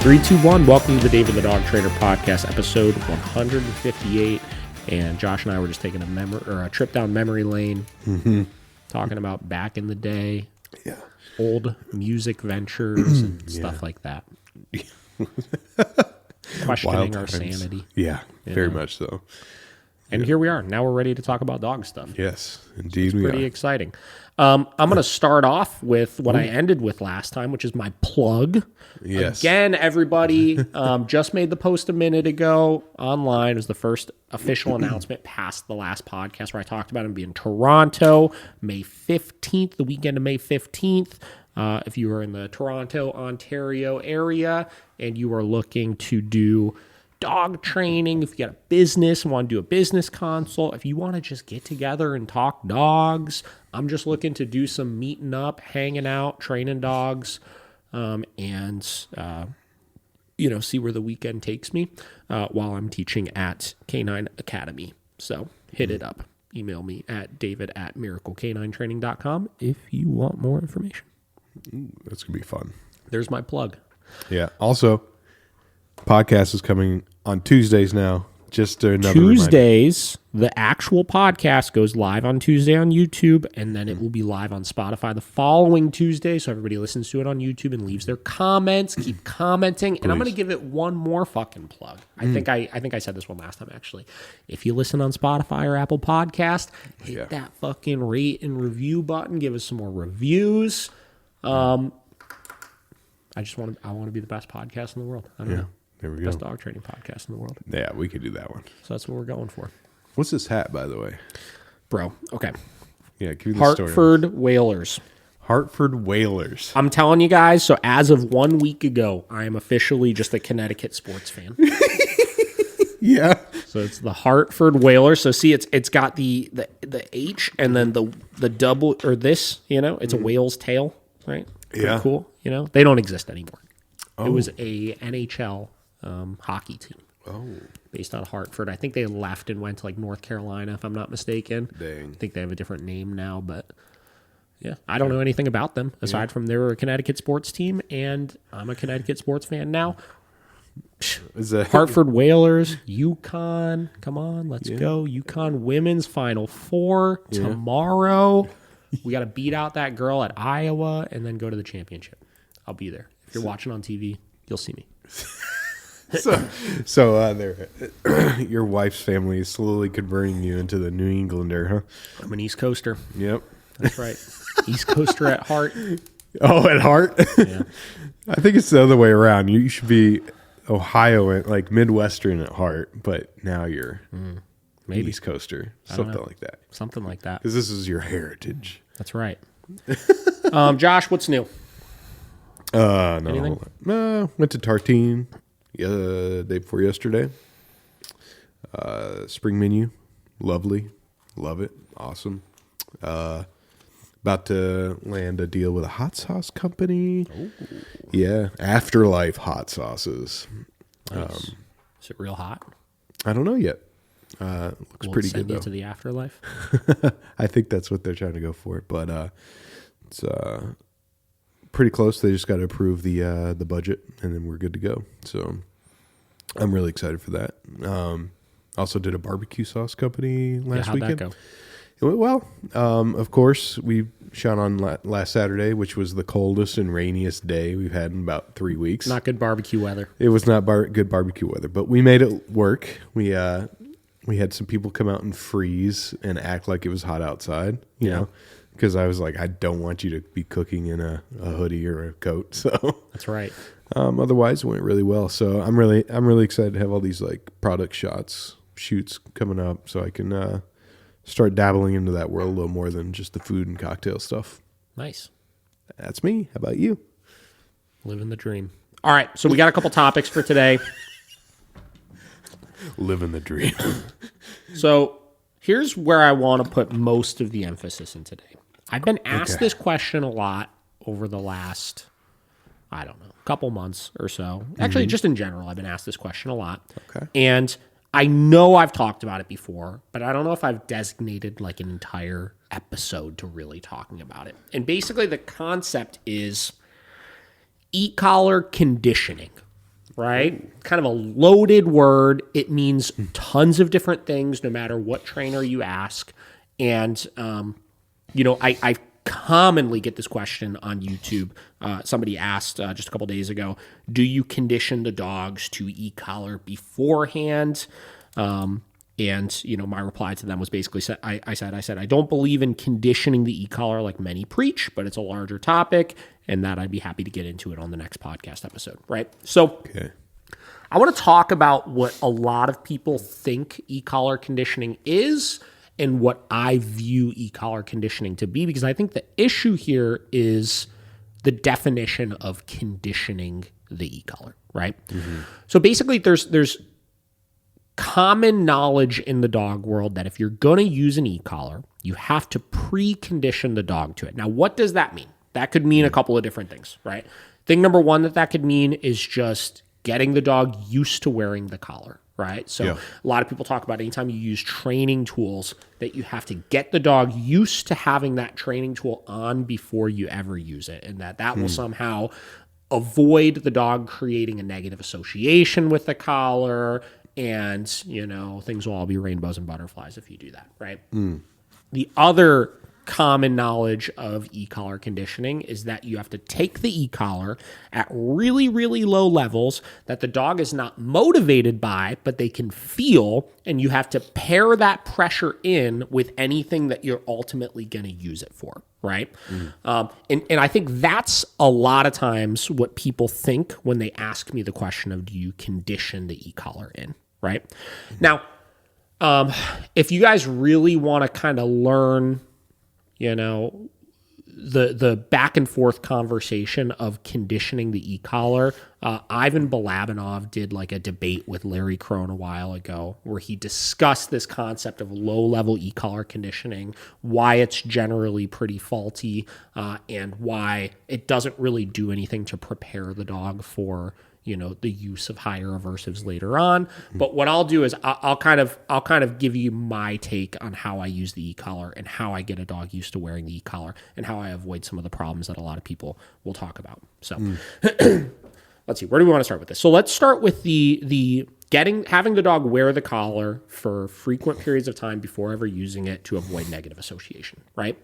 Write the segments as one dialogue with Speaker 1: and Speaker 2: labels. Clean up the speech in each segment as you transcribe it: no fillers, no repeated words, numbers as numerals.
Speaker 1: 3, 2, 1. Welcome to the David the Dog Trainer Podcast, episode 158. And Josh and I were just taking a trip down memory lane, talking about back in the day, old music ventures and stuff like that. Questioning our sanity.
Speaker 2: Yeah, very much so.
Speaker 1: And here we are. Now we're ready to talk about dog stuff.
Speaker 2: Yes, indeed.
Speaker 1: It's pretty exciting. I'm going to start off with what I ended with last time, which is my plug.
Speaker 2: Yes.
Speaker 1: Again, everybody, just made the post a minute ago online. It was the first official announcement past the last podcast where I talked about him being in Toronto, May 15th, the weekend of May 15th. If you are in the Toronto, Ontario area and you are looking to do dog training, if you got a business and want to do a business consult, if you want to just get together and talk dogs, I'm just looking to do some meeting up, hanging out, training dogs, and see where the weekend takes me while I'm teaching at Canine Academy. So hit it up. Email me at david@miraclecanintraining.com if you want more information.
Speaker 2: That's going to be fun.
Speaker 1: There's my plug.
Speaker 2: Yeah. Also, podcast is coming on Tuesdays now. Just another
Speaker 1: Tuesdays, the actual podcast goes live on Tuesday on YouTube, and then it will be live on Spotify the following Tuesday. So everybody listens to it on YouTube and leaves their comments. Keep commenting, and I'm going to give it one more fucking plug. I think I said this one last time actually. If you listen on Spotify or Apple Podcast, hit that fucking rate and review button. Give us some more reviews. I want to be the best podcast in the world. I don't know.
Speaker 2: There we go.
Speaker 1: Best dog training podcast in the world.
Speaker 2: Yeah, we could do that one.
Speaker 1: So that's what we're going for.
Speaker 2: What's this hat, by the way?
Speaker 1: Bro, okay.
Speaker 2: Yeah, give me the story.
Speaker 1: Hartford Whalers.
Speaker 2: Hartford Whalers.
Speaker 1: I'm telling you guys, so as of 1 week ago, I am officially just a Connecticut sports fan.
Speaker 2: Yeah.
Speaker 1: So it's the Hartford Whalers. So see, it's got the H and then the double, or this, it's a whale's tail, right?
Speaker 2: Yeah.
Speaker 1: Pretty cool, They don't exist anymore. Oh. It was a NHL hockey team.
Speaker 2: Oh.
Speaker 1: Based out of Hartford. I think they left and went to North Carolina, if I'm not mistaken.
Speaker 2: Dang.
Speaker 1: I think they have a different name now, but yeah, I don't know anything about them aside from they were a Connecticut sports team, and I'm a Connecticut sports fan now. Hartford Whalers, UConn. Come on, let's go. UConn women's Final Four tomorrow. We got to beat out that girl at Iowa and then go to the championship. I'll be there. If you're watching on TV, you'll see me.
Speaker 2: So your wife's family is slowly converting you into the New Englander, huh?
Speaker 1: I'm an East Coaster.
Speaker 2: Yep.
Speaker 1: That's right. East Coaster at heart.
Speaker 2: Oh, at heart?
Speaker 1: Yeah.
Speaker 2: I think it's the other way around. You should be Ohio, Midwestern at heart, but now you're maybe East Coaster. Something like that.
Speaker 1: Something like that.
Speaker 2: Because this is your heritage.
Speaker 1: That's right. Josh, what's new?
Speaker 2: No.
Speaker 1: Anything?
Speaker 2: Went to Tartine day before yesterday. Spring menu. Lovely. Love it. Awesome. About to land a deal with a hot sauce company. Ooh. Yeah. Afterlife hot sauces.
Speaker 1: Nice. Is it real hot?
Speaker 2: I don't know yet. Looks pretty good, though.
Speaker 1: To the afterlife?
Speaker 2: I think that's what they're trying to go for. But it's pretty close. They just got to approve the budget, and then we're good to go. So I'm really excited for that. Also did a barbecue sauce company last weekend.
Speaker 1: How'd that go?
Speaker 2: It went well. Of course, we shot on last Saturday, which was the coldest and rainiest day we've had in about 3 weeks.
Speaker 1: Not good barbecue weather.
Speaker 2: It was not good barbecue weather, but we made it work. We had some people come out and freeze and act like it was hot outside, you know, because I was like, I don't want you to be cooking in a hoodie or a coat. So
Speaker 1: that's right.
Speaker 2: Otherwise, it went really well. So I'm really excited to have all these product shoots coming up, so I can start dabbling into that world a little more than just the food and cocktail stuff.
Speaker 1: Nice.
Speaker 2: That's me. How about you?
Speaker 1: Living the dream. All right, so we got a couple topics for today.
Speaker 2: Living the dream.
Speaker 1: So here's where I want to put most of the emphasis in today. I've been asked this question a lot over the last, couple months or so. Actually, just in general, I've been asked this question a lot.
Speaker 2: Okay.
Speaker 1: And I know I've talked about it before, but I don't know if I've designated an entire episode to really talking about it. And basically the concept is Ecollar conditioning. right? Kind of a loaded word. It means tons of different things, no matter what trainer you ask. And, I commonly get this question on YouTube. Somebody asked just a couple days ago, do you condition the dogs to e-collar beforehand? And my reply to them was basically, I said, I don't believe in conditioning the e-collar like many preach, but it's a larger topic, and that I'd be happy to get into it on the next podcast episode, right? So I want to talk about what a lot of people think e-collar conditioning is and what I view e-collar conditioning to be, because I think the issue here is the definition of conditioning the e-collar, right? So basically there's common knowledge in the dog world that if you're going to use an e-collar, you have to precondition the dog to it. Now, what does that mean? That could mean a couple of different things, right? Thing number one that could mean is just getting the dog used to wearing the collar, right? So a lot of people talk about anytime you use training tools that you have to get the dog used to having that training tool on before you ever use it, and that will somehow avoid the dog creating a negative association with the collar, and, things will all be rainbows and butterflies if you do that, right? The other common knowledge of e-collar conditioning is that you have to take the e-collar at really, really low levels that the dog is not motivated by, but they can feel, and you have to pair that pressure in with anything that you're ultimately going to use it for, right? And I think that's a lot of times what people think when they ask me the question of, do you condition the e-collar in, right? Now, if you guys really want to kind of learn, the back and forth conversation of conditioning the e-collar, Ivan Balabanov did like a debate with Larry Crone a while ago where he discussed this concept of low-level e-collar conditioning, why it's generally pretty faulty, and why it doesn't really do anything to prepare the dog for the use of higher aversives later on. But what I'll do is I'll kind of give you my take on how I use the e-collar and how I get a dog used to wearing the e-collar and how I avoid some of the problems that a lot of people will talk about. So let's see, where do we want to start with this? So let's start with the having the dog wear the collar for frequent periods of time before ever using it to avoid negative association, right?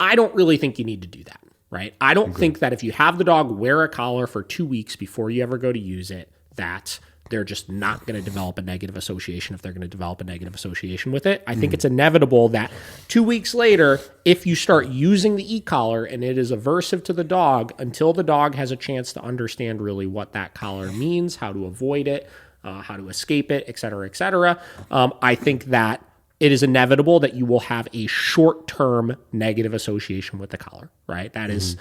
Speaker 1: I don't really think you need to do that. Right? I don't think that if you have the dog wear a collar for 2 weeks before you ever go to use it, that they're just not going to develop a negative association if they're going to develop a negative association with it. I think it's inevitable that 2 weeks later, if you start using the e-collar and it is aversive to the dog, until the dog has a chance to understand really what that collar means, how to avoid it, how to escape it, et cetera, I think that it is inevitable that you will have a short-term negative association with the collar, right? That is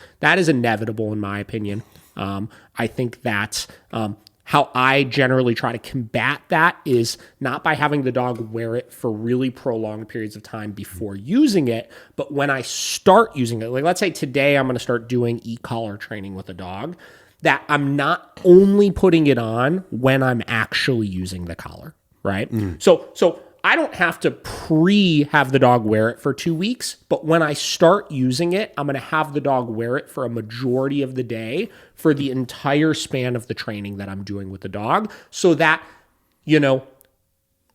Speaker 1: inevitable in my opinion. I think that how I generally try to combat that is not by having the dog wear it for really prolonged periods of time before using it, but when I start using it, like let's say today I'm going to start doing e-collar training with a dog, that I'm not only putting it on when I'm actually using the collar, right? So I don't have to have the dog wear it for 2 weeks, but when I start using it, I'm going to have the dog wear it for a majority of the day for the entire span of the training that I'm doing with the dog, so that,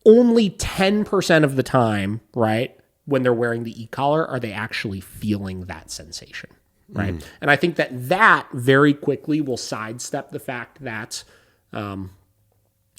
Speaker 1: only 10% of the time, right, when they're wearing the e-collar, are they actually feeling that sensation, right? And I think that very quickly will sidestep the fact that,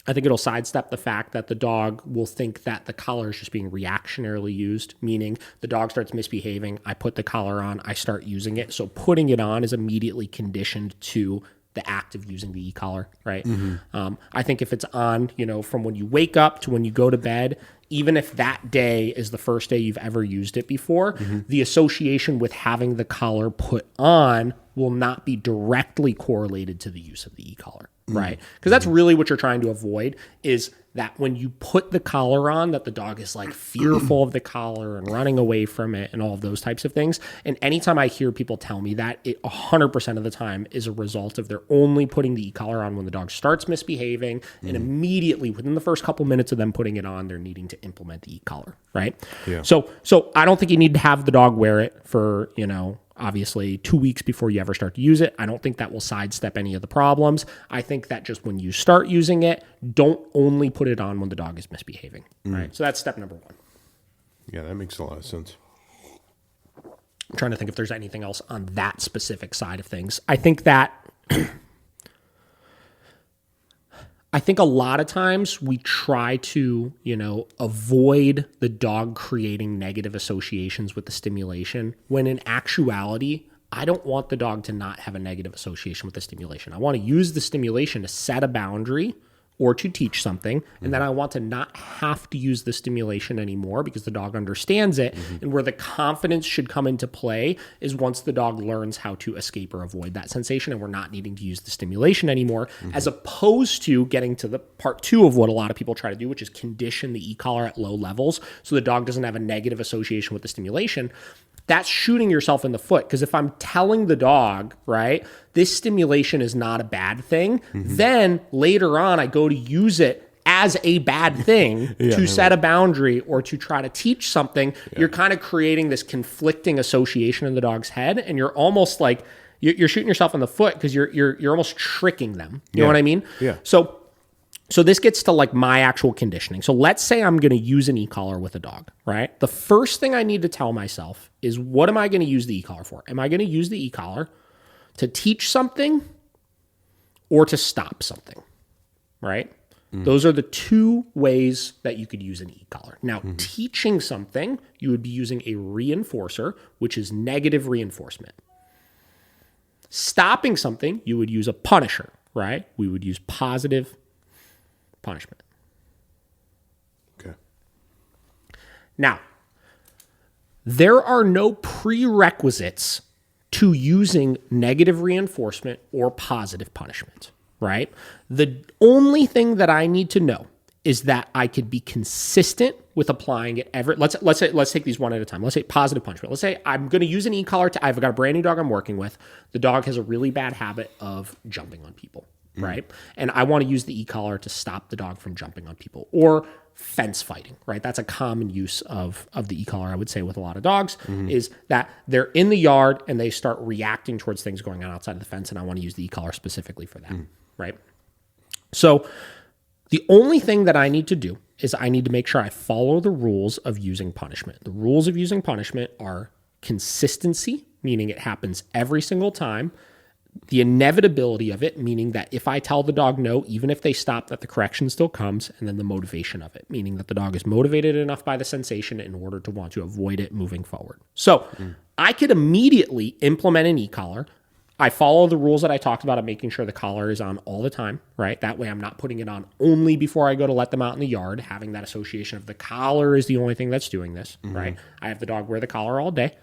Speaker 1: the dog will think that the collar is just being reactionarily used, meaning the dog starts misbehaving, I put the collar on, I start using it. So putting it on is immediately conditioned to the act of using the e-collar, right? I think if it's on, from when you wake up to when you go to bed, even if that day is the first day you've ever used it before, the association with having the collar put on will not be directly correlated to the use of the e-collar, right? Because that's really what you're trying to avoid, is that when you put the collar on, that the dog is like fearful of the collar and running away from it and all of those types of things. And anytime I hear people tell me that, it 100% of the time is a result of they're only putting the e-collar on when the dog starts misbehaving, and immediately within the first couple minutes of them putting it on, they're needing to implement the e-collar, right? So I don't think you need to have the dog wear it for, obviously 2 weeks before you ever start to use it. I don't think that will sidestep any of the problems. I think that just when you start using it, don't only put it on when the dog is misbehaving, right? So that's step number 1.
Speaker 2: Yeah, that makes a lot of sense.
Speaker 1: I'm trying to think if there's anything else on that specific side of things. I think that a lot of times we try to, avoid the dog creating negative associations with the stimulation, when in actuality, I don't want the dog to not have a negative association with the stimulation. I want to use the stimulation to set a boundary or to teach something, and then I want to not have to use the stimulation anymore because the dog understands it. And where the confidence should come into play is once the dog learns how to escape or avoid that sensation, and we're not needing to use the stimulation anymore, as opposed to getting to the part 2 of what a lot of people try to do, which is condition the e-collar at low levels so the dog doesn't have a negative association with the stimulation. That's shooting yourself in the foot, because if I'm telling the dog, right, this stimulation is not a bad thing, then later on I go to use it as a bad thing to set a boundary or to try to teach something, you're kind of creating this conflicting association in the dog's head, and you're almost like you're shooting yourself in the foot because you're almost tricking them. You know what I mean?
Speaker 2: Yeah.
Speaker 1: So this gets to like my actual conditioning. So let's say I'm going to use an e-collar with a dog, right? The first thing I need to tell myself is, what am I going to use the e-collar for? Am I going to use the e-collar to teach something or to stop something, right? Those are the 2 ways that you could use an e-collar. Now, teaching something, you would be using a reinforcer, which is negative reinforcement. Stopping something, you would use a punisher, right? We would use positive punishment.
Speaker 2: Okay.
Speaker 1: Now, there are no prerequisites to using negative reinforcement or positive punishment, right? The only thing that I need to know is that I could be consistent with applying it every. Let's take these one at a time. Let's say positive punishment. Let's say I'm going to use an e-collar. I've got a brand new dog I'm working with. The dog has a really bad habit of jumping on people, right? And I want to use the e-collar to stop the dog from jumping on people, or fence fighting, right? That's a common use of the e-collar, I would say, with a lot of dogs, is that they're in the yard and they start reacting towards things going on outside of the fence, and I want to use the e-collar specifically for that, right? So the only thing that I need to do is I need to make sure I follow the rules of using punishment. The rules of using punishment are consistency, meaning it happens every single time. The inevitability of it, meaning that if I tell the dog no, even if they stop, that the correction still comes. And then the motivation of it, meaning that the dog is motivated enough by the sensation in order to want to avoid it moving forward. So I could immediately implement an e-collar. I follow the rules that I talked about of making sure the collar is on all the time, right? That way I'm not putting it on only before I go to let them out in the yard, having that association of the collar is the only thing that's doing this, right? I have the dog wear the collar all day.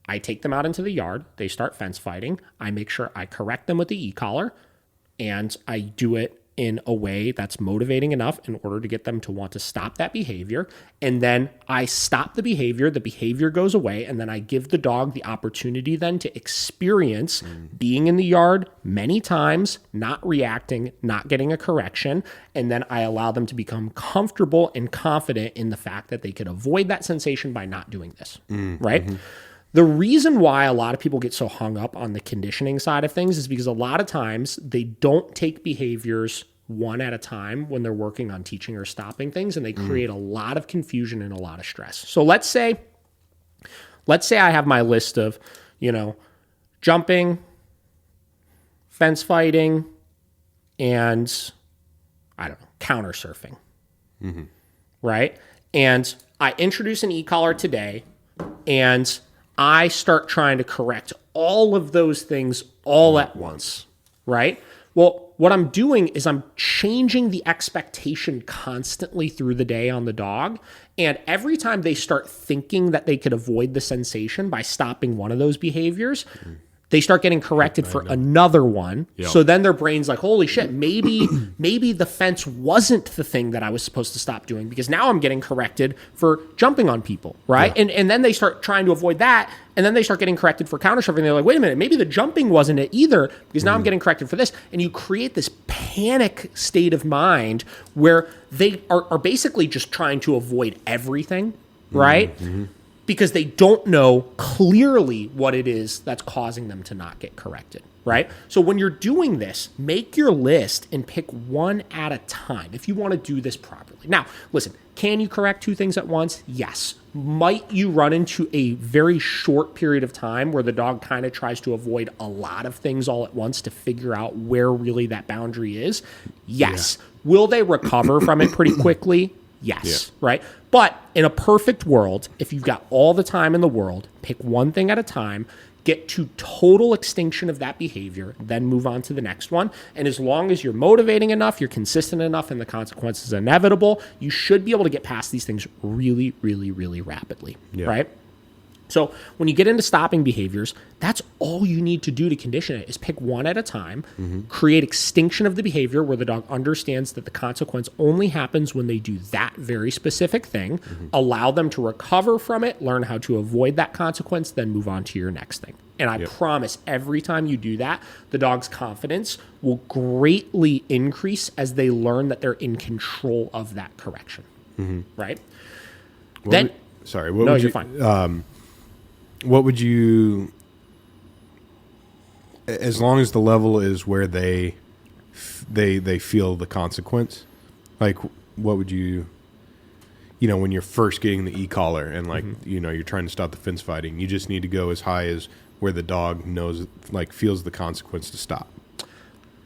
Speaker 1: I take them out into the yard. They start fence fighting. I make sure I correct them with the e-collar, and I do it in a way that's motivating enough in order to get them to want to stop that behavior. And then I stop the behavior goes away, and then I give the dog the opportunity then to experience being in the yard many times, not reacting, not getting a correction. And then I allow them to become comfortable and confident in the fact that they could avoid that sensation by not doing this, right? The reason why a lot of people get so hung up on the conditioning side of things is because a lot of times they don't take behaviors one at a time when they're working on teaching or stopping things, and they create a lot of confusion and a lot of stress. So let's say I have my list of, jumping, fence fighting, and I don't know, counter surfing, right? And I introduce an e-collar today, and I start trying to correct all of those things all at once, right? Well, what I'm doing is I'm changing the expectation constantly through the day on the dog. And every time they start thinking that they could avoid the sensation by stopping one of those behaviors, they start getting corrected for another one. Yep. So then their brain's like, holy shit, maybe the fence wasn't the thing that I was supposed to stop doing, because now I'm getting corrected for jumping on people, right? Yeah. And then they start trying to avoid that, and then they start getting corrected for counter surfing. They're like, wait a minute, maybe the jumping wasn't it either, because now I'm getting corrected for this. And you create this panic state of mind where they are basically just trying to avoid everything, right? because they don't know clearly what it is that's causing them to not get corrected, right? So when you're doing this, make your list and pick one at a time if you want to do this properly. Now, listen, can you correct two things at once? Yes. Might you run into a very short period of time where the dog kind of tries to avoid a lot of things all at once to figure out where really that boundary is? Yes. Yeah. Will they recover from it pretty quickly? Yes, right? But in a perfect world, if you've got all the time in the world, pick one thing at a time, get to total extinction of that behavior, then move on to the next one. And as long as you're motivating enough, you're consistent enough, and the consequences are inevitable, you should be able to get past these things really, really, really rapidly, right? So when you get into stopping behaviors, that's all you need to do to condition it is pick one at a time, create extinction of the behavior where the dog understands that the consequence only happens when they do that very specific thing, allow them to recover from it, learn how to avoid that consequence, then move on to your next thing. And I promise every time you do that, the dog's confidence will greatly increase as they learn that they're in control of that correction, right?
Speaker 2: You're fine. What would you, as long as the level is where they feel the consequence, like what would you, when you're first getting the Ecollar and like, you're trying to stop the fence fighting, you just need to go as high as where the dog knows, like feels the consequence to stop.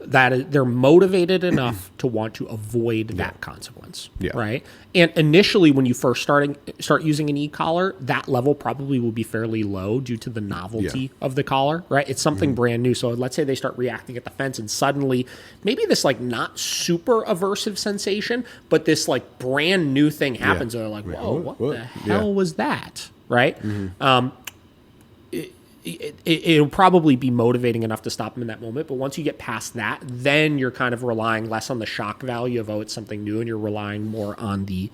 Speaker 1: That they're motivated enough to want to avoid that consequence, right? And initially, when you first start using an e-collar, that level probably will be fairly low due to the novelty of the collar, right? It's something brand new. So let's say they start reacting at the fence, and suddenly maybe this like not super aversive sensation, but this like brand new thing happens, and they're like, "Whoa, what the hell was that?" Right? It'll probably be motivating enough to stop them in that moment. But once you get past that, then you're kind of relying less on the shock value of, it's something new, and you're relying more on the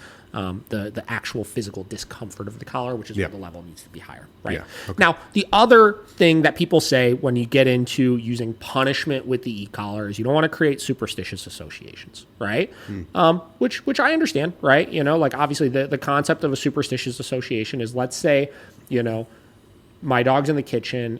Speaker 1: actual physical discomfort of the collar, which is where the level needs to be higher, right? Now, the other thing that people say when you get into using punishment with the e-collar is you don't want to create superstitious associations, right? Which I understand, right? Like obviously the concept of a superstitious association is, let's say, my dog's in the kitchen,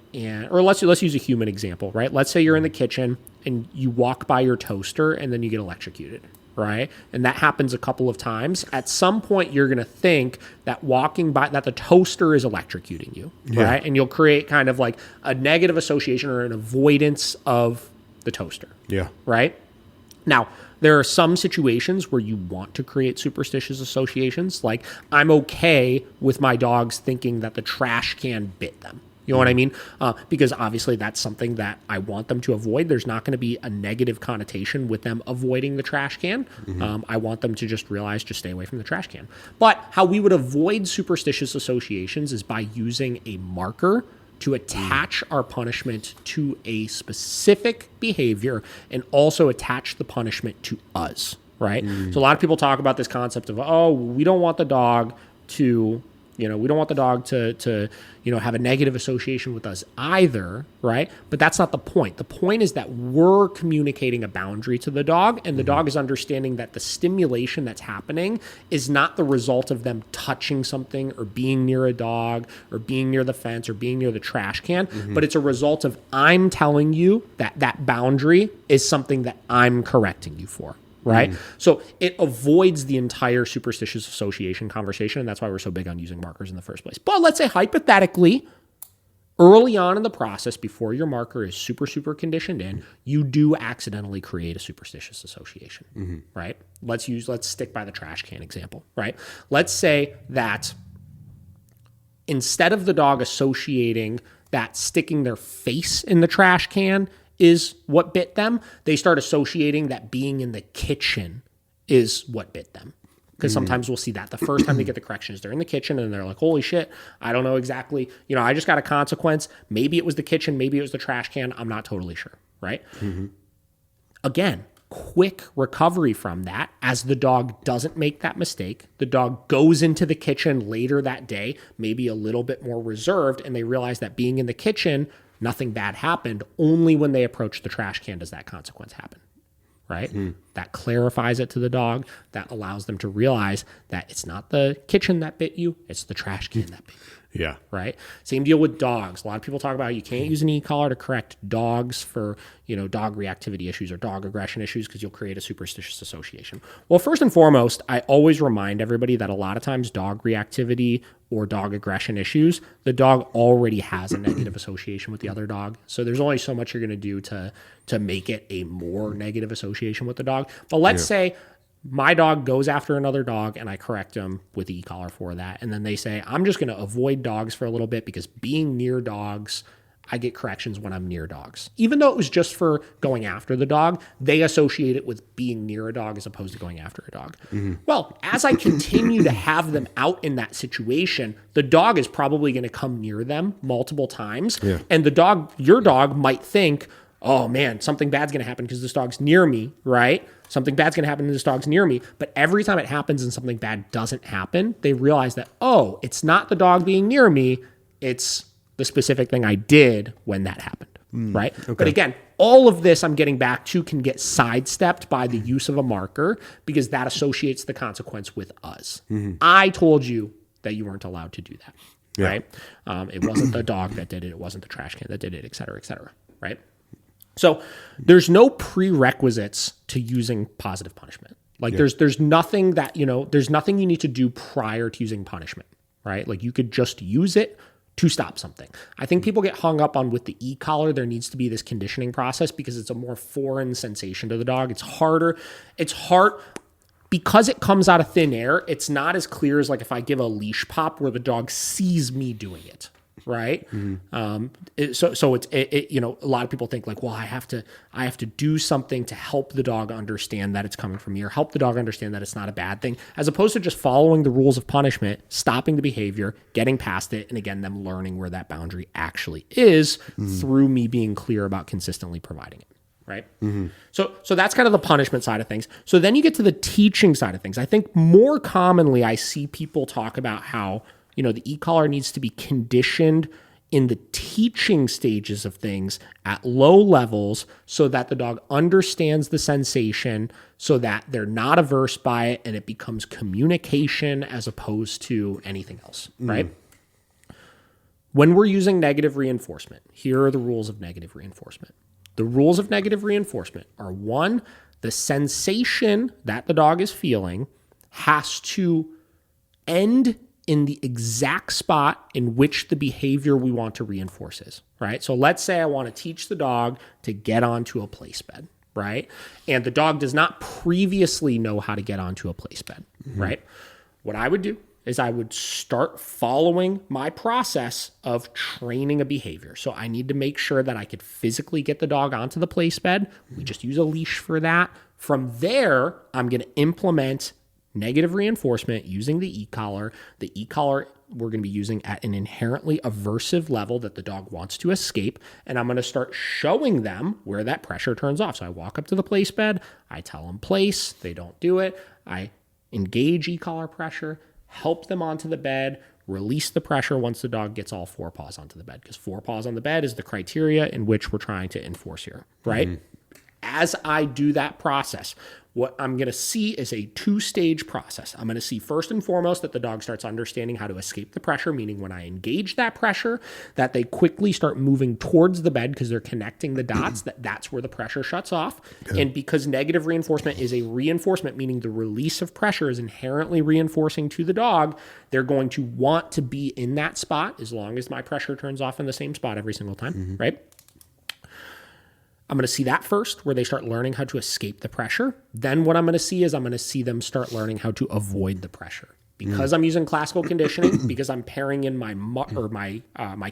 Speaker 1: or let's use a human example, right? Let's say you're in the kitchen and you walk by your toaster and then you get electrocuted, right? And that happens a couple of times. At some point, you're going to think that walking by, that the toaster is electrocuting you, right? And you'll create kind of like a negative association or an avoidance of the toaster, right? Now, there are some situations where you want to create superstitious associations. Like, I'm okay with my dogs thinking that the trash can bit them. You know what I mean? Because obviously that's something that I want them to avoid. There's not going to be a negative connotation with them avoiding the trash can. I want them to just realize, just stay away from the trash can. But how we would avoid superstitious associations is by using a marker to attach our punishment to a specific behavior and also attach the punishment to us, right? So a lot of people talk about this concept of, we don't want the dog to, have a negative association with us either, right? But that's not the point. The point is that we're communicating a boundary to the dog, and the dog is understanding that the stimulation that's happening is not the result of them touching something or being near a dog or being near the fence or being near the trash can, but it's a result of I'm telling you that that boundary is something that I'm correcting you for. Right? So it avoids the entire superstitious association conversation, and that's why we're so big on using markers in the first place. But let's say hypothetically, early on in the process, before your marker is super conditioned in, you do accidentally create a superstitious association, right? Let's stick by the trash can example, right? Let's say that instead of the dog associating that sticking their face in the trash can is what bit them, they start associating that being in the kitchen is what bit them. Because sometimes we'll see that. The first time they get the correction is they're in the kitchen and they're like, holy shit, I don't know exactly. I just got a consequence. Maybe it was the kitchen. Maybe it was the trash can. I'm not totally sure, right? Again, quick recovery from that as the dog doesn't make that mistake. The dog goes into the kitchen later that day, maybe a little bit more reserved, and they realize that being in the kitchen, nothing bad happened. Only when they approach the trash can does that consequence happen, right? That clarifies it to the dog. That allows them to realize that it's not the kitchen that bit you, it's the trash can that bit you.
Speaker 2: Yeah.
Speaker 1: Right. Same deal with dogs. A lot of people talk about you can't use an e-collar to correct dogs for, dog reactivity issues or dog aggression issues because you'll create a superstitious association. Well, first and foremost, I always remind everybody that a lot of times dog reactivity or dog aggression issues, the dog already has a negative association with the other dog. So there's only so much you're going to do to make it a more negative association with the dog. But let's say my dog goes after another dog and I correct him with the e-collar for that. And then they say, I'm just going to avoid dogs for a little bit because being near dogs, I get corrections when I'm near dogs. Even though it was just for going after the dog, they associate it with being near a dog as opposed to going after a dog. Well, as I continue to have them out in that situation, the dog is probably going to come near them multiple times. Yeah. And your dog might think, oh man, something bad's going to happen because this dog's near me, right? Something bad's going to happen and this dog's near me. But every time it happens and something bad doesn't happen, they realize that, oh, it's not the dog being near me. It's the specific thing I did when that happened, right? Okay. But again, all of this I'm getting back to can get sidestepped by the use of a marker because that associates the consequence with us. I told you that you weren't allowed to do that, right? It wasn't the dog that did it. It wasn't the trash can that did it, et cetera, right? So there's no prerequisites to using positive punishment. Like there's nothing that, there's nothing you need to do prior to using punishment, right? Like you could just use it to stop something. I think people get hung up on with the e-collar, there needs to be this conditioning process because it's a more foreign sensation to the dog. It's hard because it comes out of thin air. It's not as clear as like if I give a leash pop where the dog sees me doing it. Right. So it's a lot of people think like, well, I have to do something to help the dog understand that it's coming from me or help the dog understand that it's not a bad thing, as opposed to just following the rules of punishment, stopping the behavior, getting past it. And again, them learning where that boundary actually is through me being clear about consistently providing it. Right. So that's kind of the punishment side of things. So then you get to the teaching side of things. I think more commonly I see people talk about how, the e-collar needs to be conditioned in the teaching stages of things at low levels so that the dog understands the sensation so that they're not averse by it and it becomes communication as opposed to anything else, right? When we're using negative reinforcement, here are the rules of negative reinforcement. The rules of negative reinforcement are 1, the sensation that the dog is feeling has to end in the exact spot in which the behavior we want to reinforce is, right? So let's say I want to teach the dog to get onto a place bed, right? And the dog does not previously know how to get onto a place bed, right? What I would do is I would start following my process of training a behavior. So I need to make sure that I could physically get the dog onto the place bed. We just use a leash for that. From there, I'm going to implement negative reinforcement using the e-collar. The e-collar we're going to be using at an inherently aversive level that the dog wants to escape. And I'm going to start showing them where that pressure turns off. So I walk up to the place bed. I tell them place. They don't do it. I engage e-collar pressure, help them onto the bed, release the pressure once the dog gets all 4 paws onto the bed, because 4 paws on the bed is the criteria in which we're trying to enforce here, right? As I do that process, what I'm going to see is a 2-stage process. I'm going to see first and foremost that the dog starts understanding how to escape the pressure, meaning when I engage that pressure, that they quickly start moving towards the bed because they're connecting the dots, that's where the pressure shuts off. Okay. And because negative reinforcement is a reinforcement, meaning the release of pressure is inherently reinforcing to the dog, they're going to want to be in that spot as long as my pressure turns off in the same spot every single time, right? I'm going to see that first, where they start learning how to escape the pressure. Then what I'm going to see is I'm going to see them start learning how to avoid the pressure. Because I'm using classical conditioning, because I'm pairing in my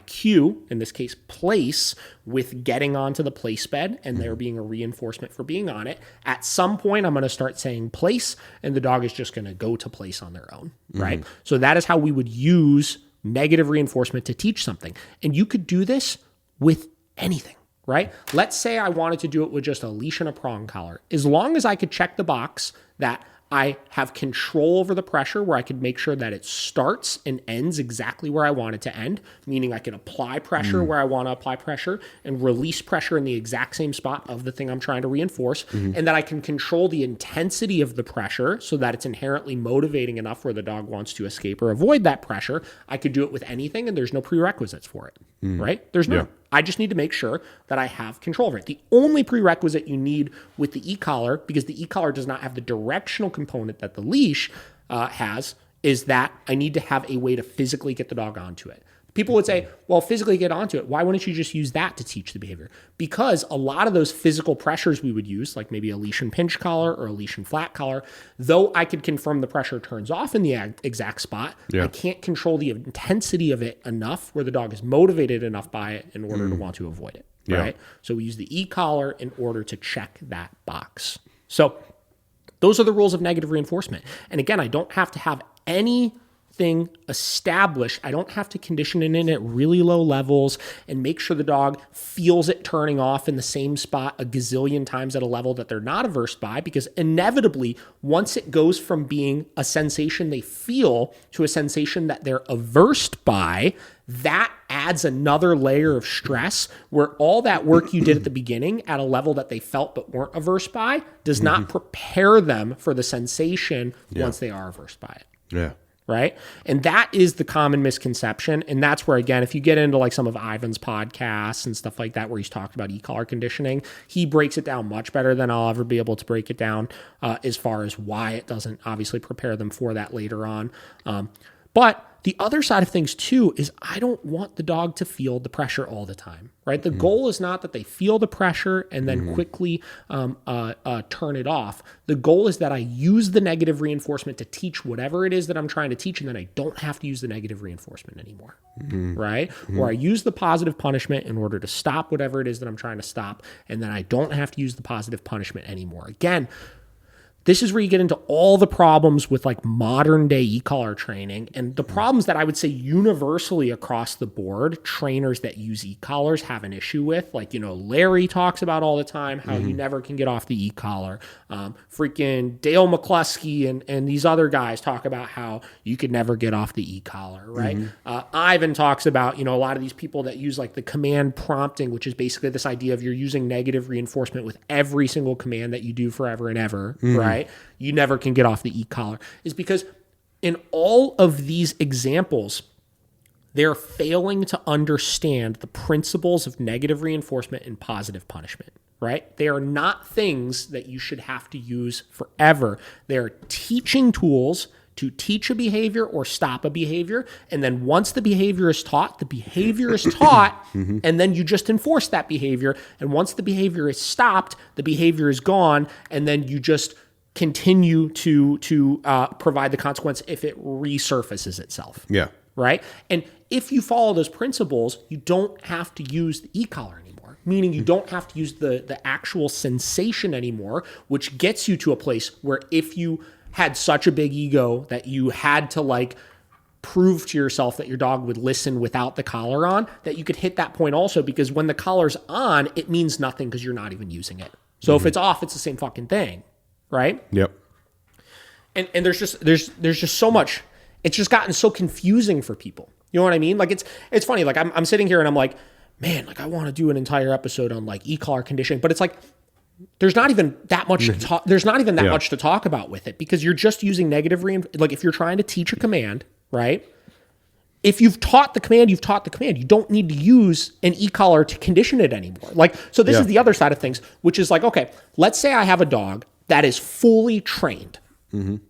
Speaker 1: cue, in this case place, with getting onto the place bed and there being a reinforcement for being on it. At some point, I'm going to start saying place, and the dog is just going to go to place on their own, right? So that is how we would use negative reinforcement to teach something. And you could do this with anything. Right? Let's say I wanted to do it with just a leash and a prong collar. As long as I could check the box that I have control over the pressure where I could make sure that it starts and ends exactly where I want it to end, meaning I can apply pressure where I want to apply pressure and release pressure in the exact same spot of the thing I'm trying to reinforce, and that I can control the intensity of the pressure so that it's inherently motivating enough where the dog wants to escape or avoid that pressure. I could do it with anything, and there's no prerequisites for it, right? There's none. I just need to make sure that I have control over it. The only prerequisite you need with the e-collar, because the e-collar does not have the directional component that the leash has, is that I need to have a way to physically get the dog onto it. People would say, well, physically get onto it. Why wouldn't you just use that to teach the behavior? Because a lot of those physical pressures we would use, like maybe a leash and pinch collar or a leash and flat collar, though I could confirm the pressure turns off in the exact spot, I can't control the intensity of it enough where the dog is motivated enough by it in order to want to avoid it, right? So we use the e-collar in order to check that box. So those are the rules of negative reinforcement. And again, I don't have to have anything established. I don't have to condition it in at really low levels and make sure the dog feels it turning off in the same spot a gazillion times at a level that they're not averse by, because inevitably, once it goes from being a sensation they feel to a sensation that they're averse by, that adds another layer of stress where all that work you did at the beginning at a level that they felt but weren't averse by does not prepare them for the sensation once they are averse by it.
Speaker 2: Yeah.
Speaker 1: Right? And that is the common misconception. And that's where, again, if you get into like some of Ivan's podcasts and stuff like that, where he's talked about e-collar conditioning, he breaks it down much better than I'll ever be able to break it down as far as why it doesn't obviously prepare them for that later on. But the other side of things too is I don't want the dog to feel the pressure all the time, right? The goal is not that they feel the pressure and then quickly turn it off. The goal is that I use the negative reinforcement to teach whatever it is that I'm trying to teach, and then I don't have to use the negative reinforcement anymore, right? Or I use the positive punishment in order to stop whatever it is that I'm trying to stop, and then I don't have to use the positive punishment anymore. Again, this is where you get into all the problems with like modern day e-collar training, and the problems that I would say universally across the board, trainers that use e-collars have an issue with. Like, you know, Larry talks about all the time how you never can get off the e-collar. Freaking Dale McCluskey and these other guys talk about how you could never get off the e-collar, right? Ivan talks about, you know, a lot of these people that use like the command prompting, which is basically this idea of you're using negative reinforcement with every single command that you do forever and ever, right? You never can get off the e-collar, is because in all of these examples, they're failing to understand the principles of negative reinforcement and positive punishment, right? They are not things that you should have to use forever. They're teaching tools to teach a behavior or stop a behavior. And then once the behavior is taught, the behavior is taught, and then you just enforce that behavior. And once the behavior is stopped, the behavior is gone, and then you just continue to provide the consequence if it resurfaces itself.
Speaker 2: Yeah.
Speaker 1: Right? And if you follow those principles, you don't have to use the e-collar anymore, meaning you don't have to use the actual sensation anymore, which gets you to a place where if you had such a big ego that you had to like prove to yourself that your dog would listen without the collar on, that you could hit that point also, because when the collar's on, it means nothing because you're not even using it. So if it's off, it's the same fucking thing. Right?
Speaker 2: Yep.
Speaker 1: And there's just so much. It's just gotten so confusing for people. You know what I mean? Like it's funny. Like I'm sitting here and I'm like, man, like I want to do an entire episode on like e-collar conditioning, but it's like there's not even that much to talk. There's not even that much to talk about with it, because you're just using negative like if you're trying to teach a command, right? If you've taught the command, you've taught the command. You don't need to use an e-collar to condition it anymore. Like, so this is the other side of things, which is like, okay, let's say I have a dog that is fully trained,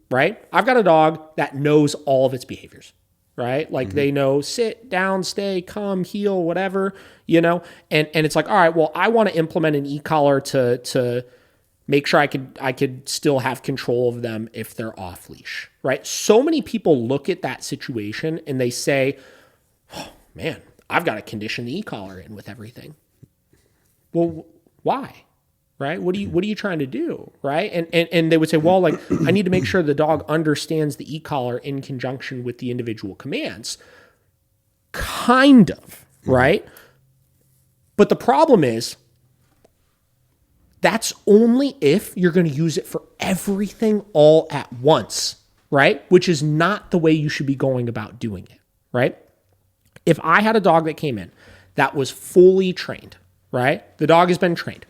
Speaker 1: right? I've got a dog that knows all of its behaviors, right? Like they know sit, down, stay, come, heel, whatever, you know? And it's like, all right, well, I want to implement an e-collar to make sure I could still have control of them if they're off leash, right? So many people look at that situation and they say, oh, man, I've got to condition the e-collar in with everything. Well, why? Right? What are you trying to do? Right? And they would say, well, like I need to make sure the dog understands the e-collar in conjunction with the individual commands. Kind of, right? But the problem is that's only if you're going to use it for everything all at once, right? Which is not the way you should be going about doing it, right? If I had a dog that came in that was fully trained, right? The dog has been trained.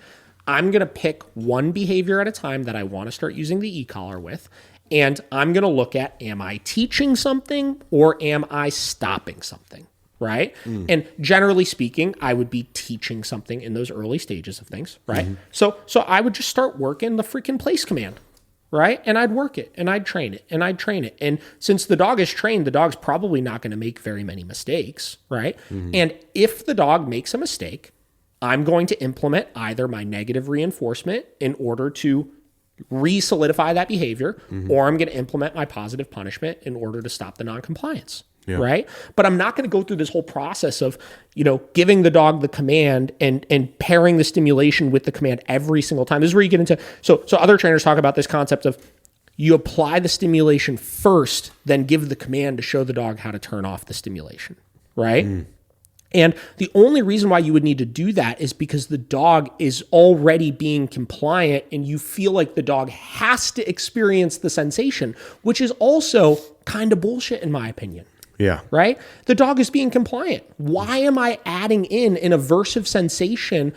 Speaker 1: I'm going to pick one behavior at a time that I want to start using the e-collar with, and I'm going to look at, am I teaching something or am I stopping something, right? And generally speaking, I would be teaching something in those early stages of things, right? So I would just start working the freaking place command, right? And I'd work it and I'd train it and I'd train it. And since the dog is trained, the dog's probably not going to make very many mistakes, right? And if the dog makes a mistake, I'm going to implement either my negative reinforcement in order to re-solidify that behavior, or I'm going to implement my positive punishment in order to stop the non-compliance, right? But I'm not going to go through this whole process of, giving the dog the command and pairing the stimulation with the command every single time. This is where you get into, so other trainers talk about this concept of you apply the stimulation first, then give the command to show the dog how to turn off the stimulation, right? And the only reason why you would need to do that is because the dog is already being compliant and you feel like the dog has to experience the sensation, which is also kind of bullshit in my opinion.
Speaker 2: Yeah.
Speaker 1: Right? The dog is being compliant. Why am I adding in an aversive sensation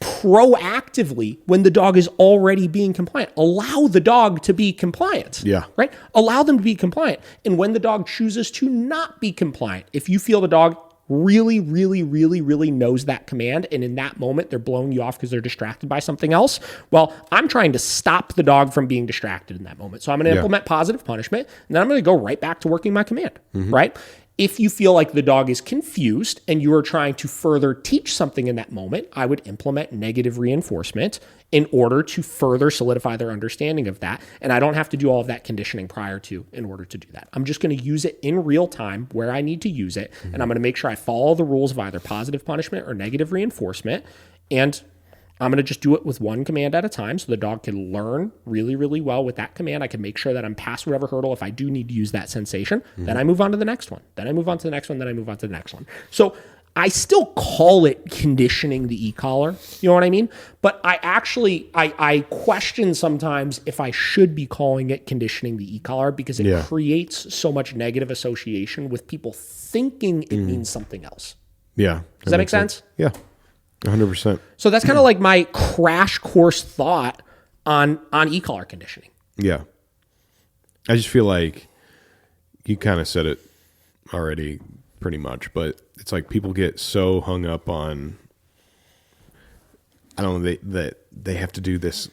Speaker 1: proactively when the dog is already being compliant? Allow the dog to be compliant.
Speaker 2: Yeah.
Speaker 1: Right? Allow them to be compliant. And when the dog chooses to not be compliant, if you feel the dog really, really, really, really knows that command, and in that moment they're blowing you off because they're distracted by something else, well, I'm trying to stop the dog from being distracted in that moment. So I'm going to implement positive punishment, and then I'm going to go right back to working my command, right? If you feel like the dog is confused and you are trying to further teach something in that moment, I would implement negative reinforcement in order to further solidify their understanding of that. And I don't have to do all of that conditioning prior to in order to do that. I'm just going to use it in real time where I need to use it. And I'm going to make sure I follow the rules of either positive punishment or negative reinforcement. And I'm going to just do it with one command at a time so the dog can learn really, really well with that command. I can make sure that I'm past whatever hurdle if I do need to use that sensation. Then I move on to the next one. Then I move on to the next one. Then I move on to the next one. So I still call it conditioning the e-collar. You know what I mean? But I question sometimes if I should be calling it conditioning the e-collar because it creates so much negative association with people thinking it means something else.
Speaker 2: Yeah.
Speaker 1: Does that make sense?
Speaker 2: Yeah. 100%.
Speaker 1: So that's kind of like my crash course thought on e-collar conditioning.
Speaker 2: Yeah. I just feel like you kind of said it already pretty much, but it's like people get so hung up on, I don't know, that they have to do this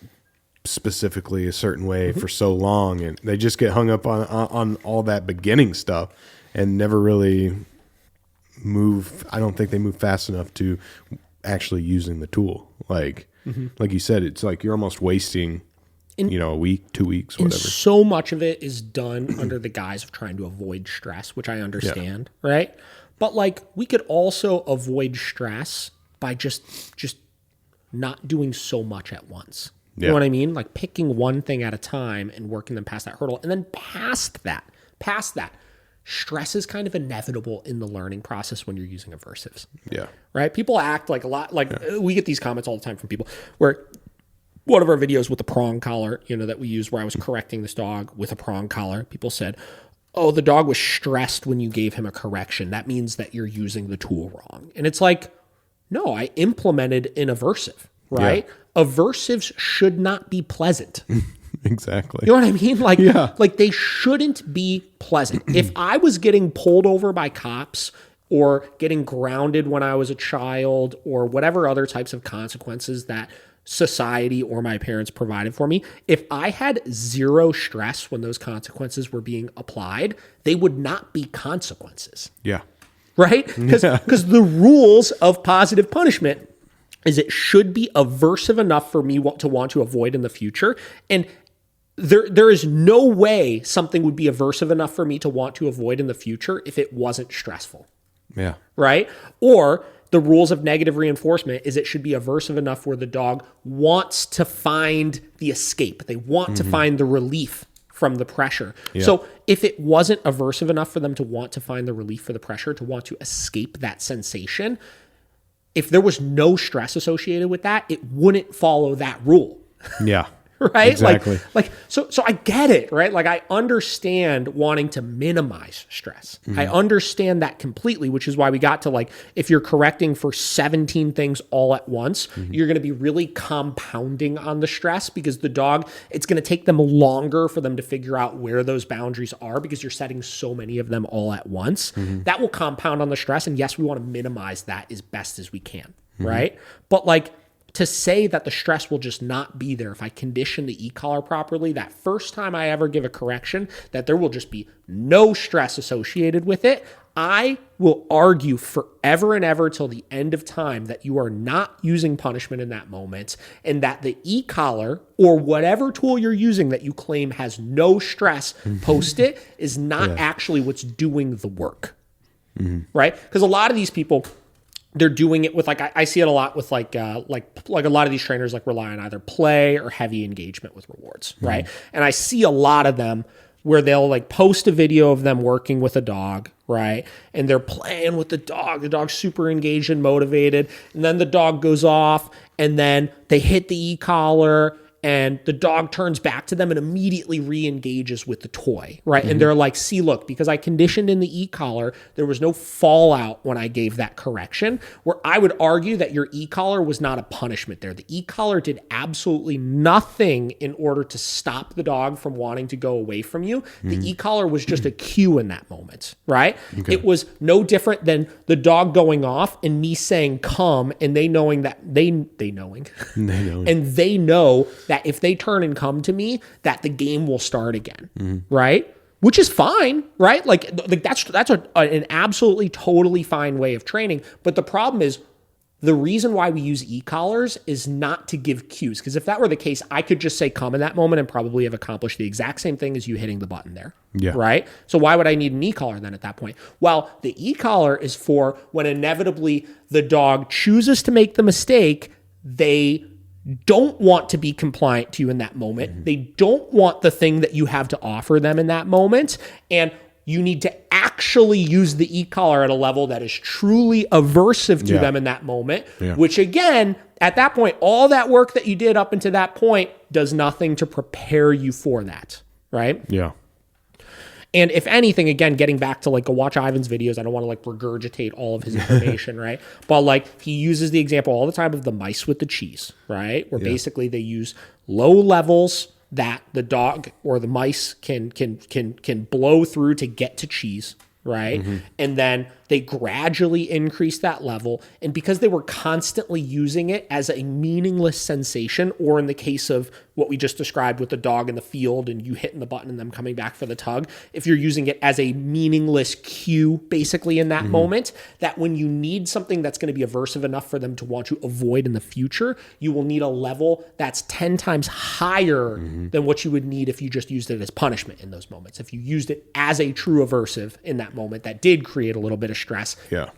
Speaker 2: specifically a certain way for so long, and they just get hung up on all that beginning stuff and never really move. I don't think they move fast enough to actually using the tool. Like you said, it's like you're almost wasting a week, 2 weeks, whatever.
Speaker 1: And so much of it is done under the guise of trying to avoid stress, which I understand, right? But like we could also avoid stress by just not doing so much at once. You know what I mean? Like picking one thing at a time and working them past that hurdle. And then past that, stress is kind of inevitable in the learning process when you're using aversives. Yeah. Right? People act like a lot, we get these comments all the time from people where one of our videos with the prong collar, that we used where I was correcting this dog with a prong collar, people said, oh, the dog was stressed when you gave him a correction. That means that you're using the tool wrong. And it's like, no, I implemented an aversive, right? Yeah. Aversives should not be pleasant.
Speaker 2: Exactly.
Speaker 1: You know what I mean? Like they shouldn't be pleasant. If I was getting pulled over by cops or getting grounded when I was a child or whatever other types of consequences that society or my parents provided for me, if I had zero stress when those consequences were being applied, they would not be consequences.
Speaker 2: Yeah.
Speaker 1: Right? Because the rules of positive punishment is it should be aversive enough for me to want to avoid in the future. And there is no way something would be aversive enough for me to want to avoid in the future if it wasn't stressful.
Speaker 2: Yeah.
Speaker 1: Right? Or the rules of negative reinforcement is it should be aversive enough where the dog wants to find the escape. They want to find the relief from the pressure. Yeah. So if it wasn't aversive enough for them to want to find the relief for the pressure, to want to escape that sensation, if there was no stress associated with that, it wouldn't follow that rule.
Speaker 2: Yeah.
Speaker 1: right?
Speaker 2: Exactly.
Speaker 1: So I get it, right? Like I understand wanting to minimize stress. I understand that completely, which is why we got to like, if you're correcting for 17 things all at once, you're going to be really compounding on the stress because the dog, it's going to take them longer for them to figure out where those boundaries are because you're setting so many of them all at once. That will compound on the stress. And yes, we want to minimize that as best as we can, right? But like, to say that the stress will just not be there if I condition the e-collar properly, that first time I ever give a correction, that there will just be no stress associated with it, I will argue forever and ever till the end of time that you are not using punishment in that moment and that the e-collar or whatever tool you're using that you claim has no stress post it is not actually what's doing the work, right? Because a lot of these people, they're doing it with like, I see it a lot with like a lot of these trainers like rely on either play or heavy engagement with rewards, right? And I see a lot of them where they'll like post a video of them working with a dog, right? And they're playing with the dog's super engaged and motivated. And then the dog goes off and then they hit the e-collar and the dog turns back to them and immediately re-engages with the toy, right? And they're like, see, look, because I conditioned in the e-collar, there was no fallout when I gave that correction, where I would argue that your e-collar was not a punishment there. The e-collar did absolutely nothing in order to stop the dog from wanting to go away from you. The e-collar was just a cue in that moment, right? Okay. It was no different than the dog going off and me saying, come, and they knowing that they knowing. And they know that if they turn and come to me, that the game will start again, right? Which is fine, right? Like that's an absolutely totally fine way of training. But the problem is the reason why we use e-collars is not to give cues. Because if that were the case, I could just say come in that moment and probably have accomplished the exact same thing as you hitting the button there, right? So why would I need an e-collar then at that point? Well, the e-collar is for when inevitably the dog chooses to make the mistake, they don't want to be compliant to you in that moment. They don't want the thing that you have to offer them in that moment. And you need to actually use the e-collar at a level that is truly aversive to them in that moment, which again, at that point, all that work that you did up until that point does nothing to prepare you for that, right?
Speaker 2: Yeah.
Speaker 1: And if anything, again, getting back to like go watch Ivan's videos, I don't want to like regurgitate all of his information, right? But like he uses the example all the time of the mice with the cheese, right? Where basically they use low levels that the dog or the mice can blow through to get to cheese, right? And then they gradually increase that level. And because they were constantly using it as a meaningless sensation, or in the case of what we just described with the dog in the field and you hitting the button and them coming back for the tug, if you're using it as a meaningless cue basically in that moment, that when you need something that's going to be aversive enough for them to want to avoid in the future, you will need a level that's 10 times higher than what you would need if you just used it as punishment in those moments. If you used it as a true aversive in that moment, that did create a little bit of stress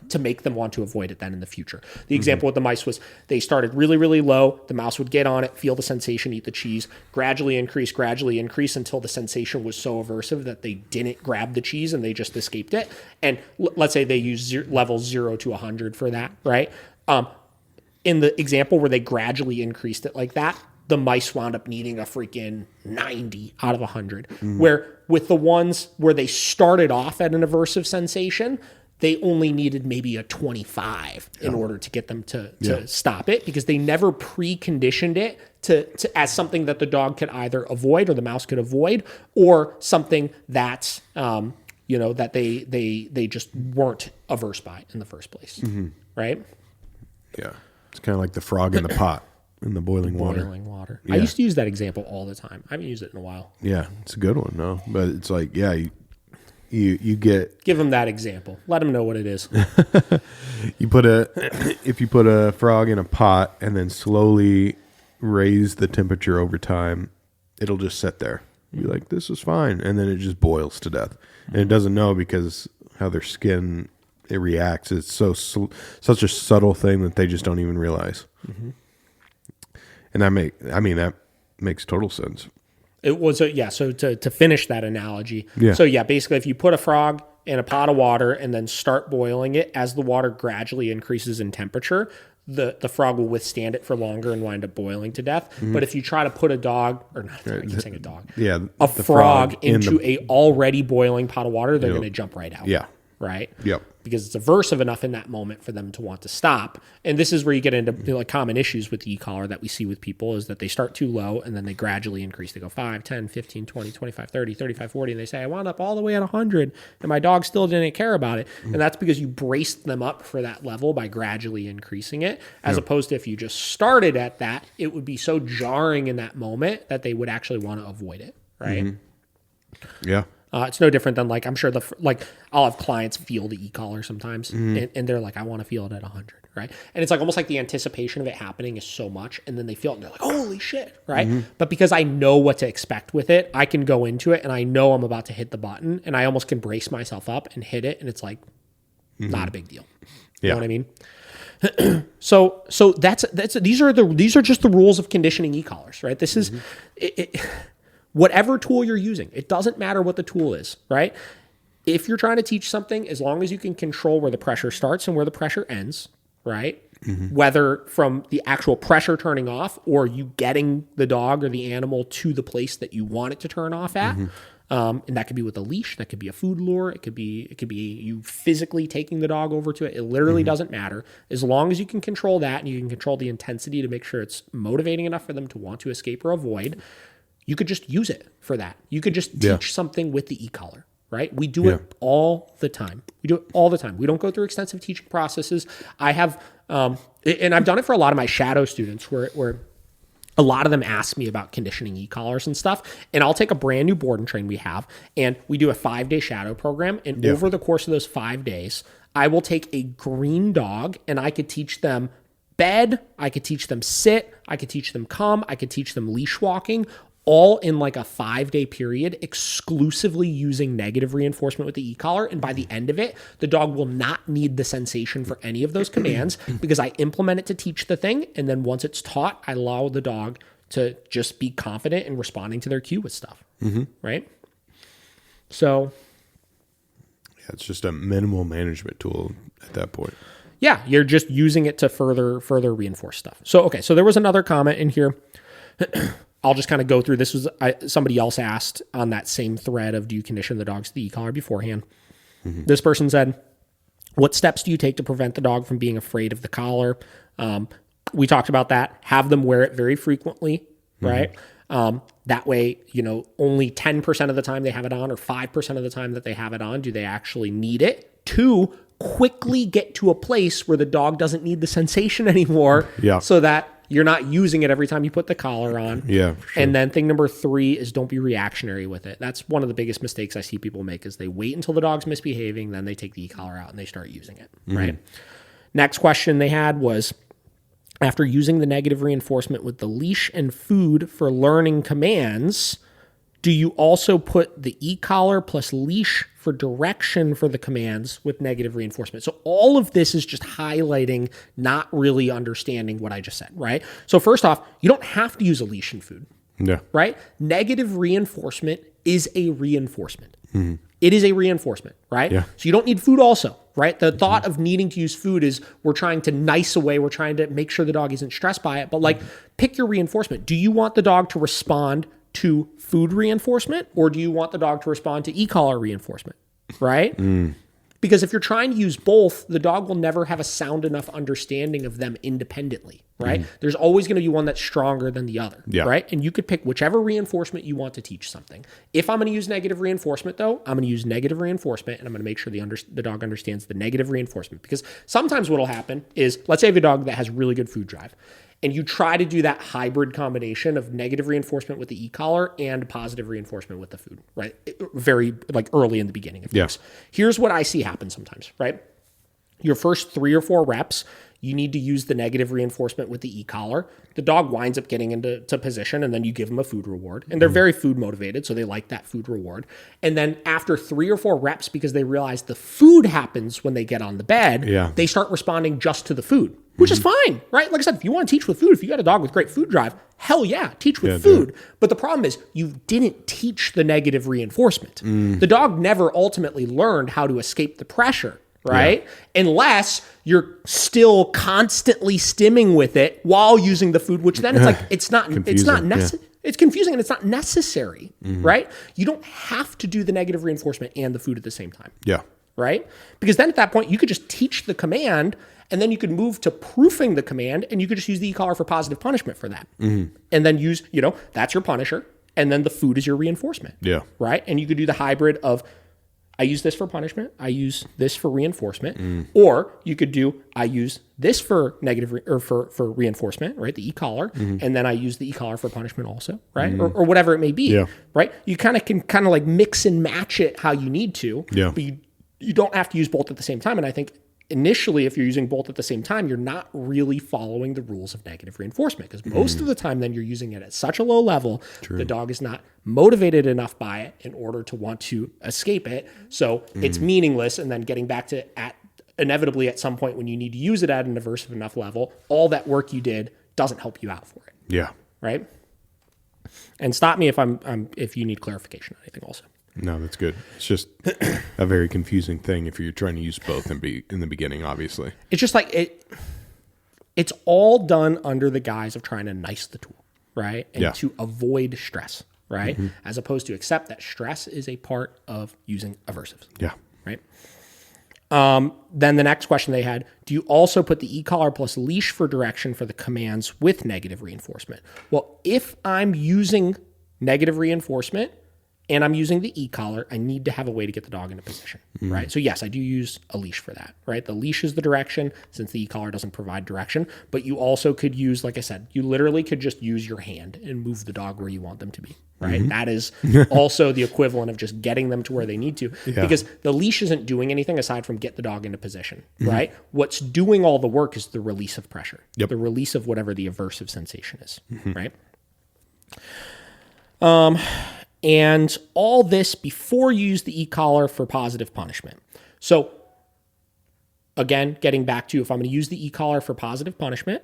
Speaker 1: to make them want to avoid it then in the future. The example with the mice was they started really, really low. The mouse would get on it, feel the sensation, eat the cheese, gradually increase until the sensation was so aversive that they didn't grab the cheese and they just escaped it. And let's say they use levels 0 to 100 for that, right? In the example where they gradually increased it like that, the mice wound up needing a freaking 90 out of 100. Where with the ones where they started off at an aversive sensation, they only needed maybe a 25 in order to get them to stop it, because they never preconditioned it to as something that the dog could either avoid or the mouse could avoid, or something that that they just weren't averse by in the first place, right?
Speaker 2: Yeah, it's kind of like the frog in the pot in the boiling water.
Speaker 1: I used to use that example all the time. I haven't used it in a while.
Speaker 2: Yeah, it's a good one, no, but it's like you get,
Speaker 1: give them that example. Let them know what it is.
Speaker 2: If you put a frog in a pot and then slowly raise the temperature over time, it'll just sit there. Be like, this is fine, and then it just boils to death, and it doesn't know because how their skin it reacts. It's such a subtle thing that they just don't even realize. And that makes total sense.
Speaker 1: It was so to finish that analogy. So basically if you put a frog in a pot of water and then start boiling it, as the water gradually increases in temperature, the frog will withstand it for longer and wind up boiling to death. But if you try to put a dog, or not, I keep saying a dog, a frog into a already boiling pot of water, they're going to jump right out.
Speaker 2: Yeah.
Speaker 1: Right?
Speaker 2: Yep.
Speaker 1: Because it's aversive enough in that moment for them to want to stop. And this is where you get into like common issues with the e-collar that we see with people is that they start too low and then they gradually increase. They go 5, 10, 15, 20, 25, 30, 35, 40, and they say, I wound up all the way at 100 and my dog still didn't care about it. And that's because you braced them up for that level by gradually increasing it, as opposed to if you just started at that, it would be so jarring in that moment that they would actually want to avoid it, right?
Speaker 2: Yeah.
Speaker 1: It's no different than like, I'm sure I'll have clients feel the e-collar sometimes and they're like, I want to feel it at 100, right? And it's like almost like the anticipation of it happening is so much and then they feel it and they're like, holy shit, right? But because I know what to expect with it, I can go into it and I know I'm about to hit the button and I almost can brace myself up and hit it and it's like, not a big deal. You know what I mean? So these are just the rules of conditioning e-collars, right? This is whatever tool you're using, it doesn't matter what the tool is, right? If you're trying to teach something, as long as you can control where the pressure starts and where the pressure ends, right? Whether from the actual pressure turning off or you getting the dog or the animal to the place that you want it to turn off at. And that could be with a leash, that could be a food lure, it could be you physically taking the dog over to it. It literally doesn't matter. As long as you can control that and you can control the intensity to make sure it's motivating enough for them to want to escape or avoid, you could just use it for that. You could just teach something with the e-collar, right? We do it all the time. We do it all the time. We don't go through extensive teaching processes. I have, and I've done it for a lot of my shadow students where a lot of them ask me about conditioning e-collars and stuff. And I'll take a brand new board and train we have, and we do a 5-day shadow program. And over the course of those 5 days, I will take a green dog and I could teach them bed. I could teach them sit. I could teach them come. I could teach them leash walking, all in like a 5-day period, exclusively using negative reinforcement with the e-collar. And by the end of it, the dog will not need the sensation for any of those commands because I implement it to teach the thing. And then once it's taught, I allow the dog to just be confident in responding to their cue with stuff. Right? So
Speaker 2: it's just a minimal management tool at that point.
Speaker 1: Yeah, you're just using it to further reinforce stuff. So, okay, so there was another comment in here. I'll just kind of go through. This was somebody else asked on that same thread of, do you condition the dogs to the e-collar beforehand? This person said, what steps do you take to prevent the dog from being afraid of the collar? We talked about that. Have them wear it very frequently, right? That way, only 10% of the time they have it on or 5% of the time that they have it on, do they actually need it? 2, quickly get to a place where the dog doesn't need the sensation anymore so that you're not using it every time you put the collar on.
Speaker 2: Yeah. For sure.
Speaker 1: And then thing number 3 is don't be reactionary with it. That's one of the biggest mistakes I see people make is they wait until the dog's misbehaving, then they take the e-collar out and they start using it, right? Next question they had was, after using the negative reinforcement with the leash and food for learning commands, do you also put the e-collar plus leash for direction for the commands with negative reinforcement? So all of this is just highlighting not really understanding what I just said, right? So first off, you don't have to use a leash and food, right? Negative reinforcement is a reinforcement. It is a reinforcement, right? So you don't need food also, right? The thought of needing to use food is we're trying to nice away. We're trying to make sure the dog isn't stressed by it. But like, pick your reinforcement. Do you want the dog to respond to food reinforcement, or do you want the dog to respond to e-collar reinforcement, right? Because if you're trying to use both, the dog will never have a sound enough understanding of them independently, right? There's always going to be one that's stronger than the other, right? And you could pick whichever reinforcement you want to teach something. If I'm going to use negative reinforcement, though, I'm going to use negative reinforcement, and I'm going to make sure the dog understands the negative reinforcement. Because sometimes what will happen is, let's say you have a dog that has really good food drive, and you try to do that hybrid combination of negative reinforcement with the e-collar and positive reinforcement with the food, right? Very like early in the beginning of things. Here's what I see happen sometimes, right? Your first 3 or 4 reps, you need to use the negative reinforcement with the e-collar. The dog winds up getting into position, and then you give them a food reward. And they're very food motivated, so they like that food reward. And then after 3 or 4 reps, because they realize the food happens when they get on the bed, they start responding just to the food, which is fine, right? Like I said, if you want to teach with food, if you got a dog with great food drive, hell yeah, teach with food. But the problem is you didn't teach the negative reinforcement. The dog never ultimately learned how to escape the pressure, right? Unless you're still constantly stimming with it while using the food, which then it's like, it's not necessary. It's confusing and it's not necessary, right? You don't have to do the negative reinforcement and the food at the same time.
Speaker 2: Yeah.
Speaker 1: Right? Because then at that point, you could just teach the command and then you could move to proofing the command and you could just use the Ecollar for positive punishment for that. And then use, that's your punisher. And then the food is your reinforcement.
Speaker 2: Yeah.
Speaker 1: Right? And you could do the hybrid of, I use this for punishment, I use this for reinforcement. Or you could do, I use this for negative or for reinforcement, right? The Ecollar. And then I use the Ecollar for punishment also, right? Or whatever it may be.
Speaker 2: Yeah.
Speaker 1: Right? You can like mix and match it how you need to.
Speaker 2: Yeah.
Speaker 1: But you don't have to use both at the same time. And I think initially, if you're using both at the same time, you're not really following the rules of negative reinforcement because most of the time then you're using it at such a low level, the dog is not motivated enough by it in order to want to escape it. So it's meaningless. And then getting back to inevitably at some point when you need to use it at an aversive enough level, all that work you did doesn't help you out for it.
Speaker 2: Yeah.
Speaker 1: Right? And stop me if you need clarification on anything also.
Speaker 2: No, that's good. It's just a very confusing thing if you're trying to use both in the beginning, obviously.
Speaker 1: It's just like it's all done under the guise of trying to nice the tool, right? And to avoid stress, right? As opposed to accept that stress is a part of using aversives.
Speaker 2: Yeah.
Speaker 1: Right? Then the next question they had, do you also put the Ecollar plus leash for direction for the commands with negative reinforcement? Well, if I'm using negative reinforcement, and I'm using the Ecollar, I need to have a way to get the dog into position, right? So yes, I do use a leash for that, right? The leash is the direction since the Ecollar doesn't provide direction, but you also could use, like I said, you literally could just use your hand and move the dog where you want them to be, right? That is also the equivalent of just getting them to where they need to because the leash isn't doing anything aside from get the dog into position, right? What's doing all the work is the release of pressure, the release of whatever the aversive sensation is, right? And all this before you use the Ecollar for positive punishment. So again, getting back to if I'm going to use the Ecollar for positive punishment,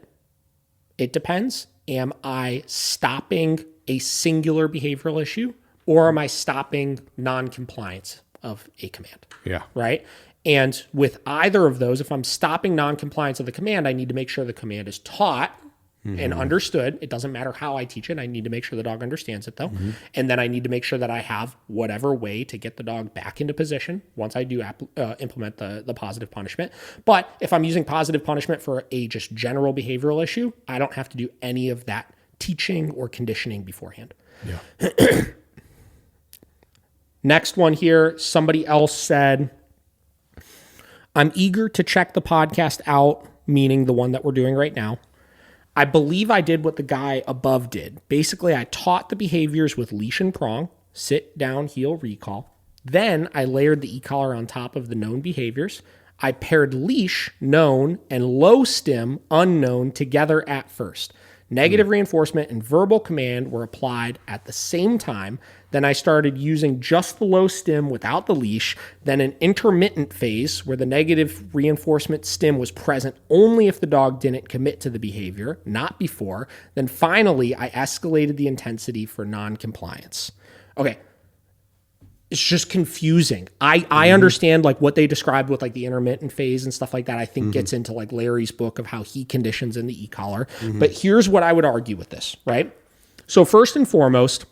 Speaker 1: it depends. Am I stopping a singular behavioral issue or am I stopping non-compliance of a command?
Speaker 2: Yeah.
Speaker 1: Right? And with either of those, if I'm stopping non-compliance of the command, I need to make sure the command is taught and understood. It doesn't matter how I teach it. I need to make sure the dog understands it though. And then I need to make sure that I have whatever way to get the dog back into position once I do implement the positive punishment. But if I'm using positive punishment for a just general behavioral issue, I don't have to do any of that teaching or conditioning beforehand.
Speaker 2: Yeah.
Speaker 1: Next one here, somebody else said, I'm eager to check the podcast out, meaning the one that we're doing right now. I believe I did what the guy above did. Basically, I taught the behaviors with leash and prong, sit, down, heel, recall. Then I layered the Ecollar on top of the known behaviors. I paired leash, known, and low stim, unknown, together at first. Negative reinforcement and verbal command were applied at the same time. Then I started using just the low stim without the leash, then an intermittent phase where the negative reinforcement stim was present only if the dog didn't commit to the behavior, not before. Then finally, I escalated the intensity for non-compliance. Okay. It's just confusing. I understand like what they described with like the intermittent phase and stuff like that. I think gets into like Larry's book of how he conditions in the Ecollar. But here's what I would argue with this, right? So first and foremost,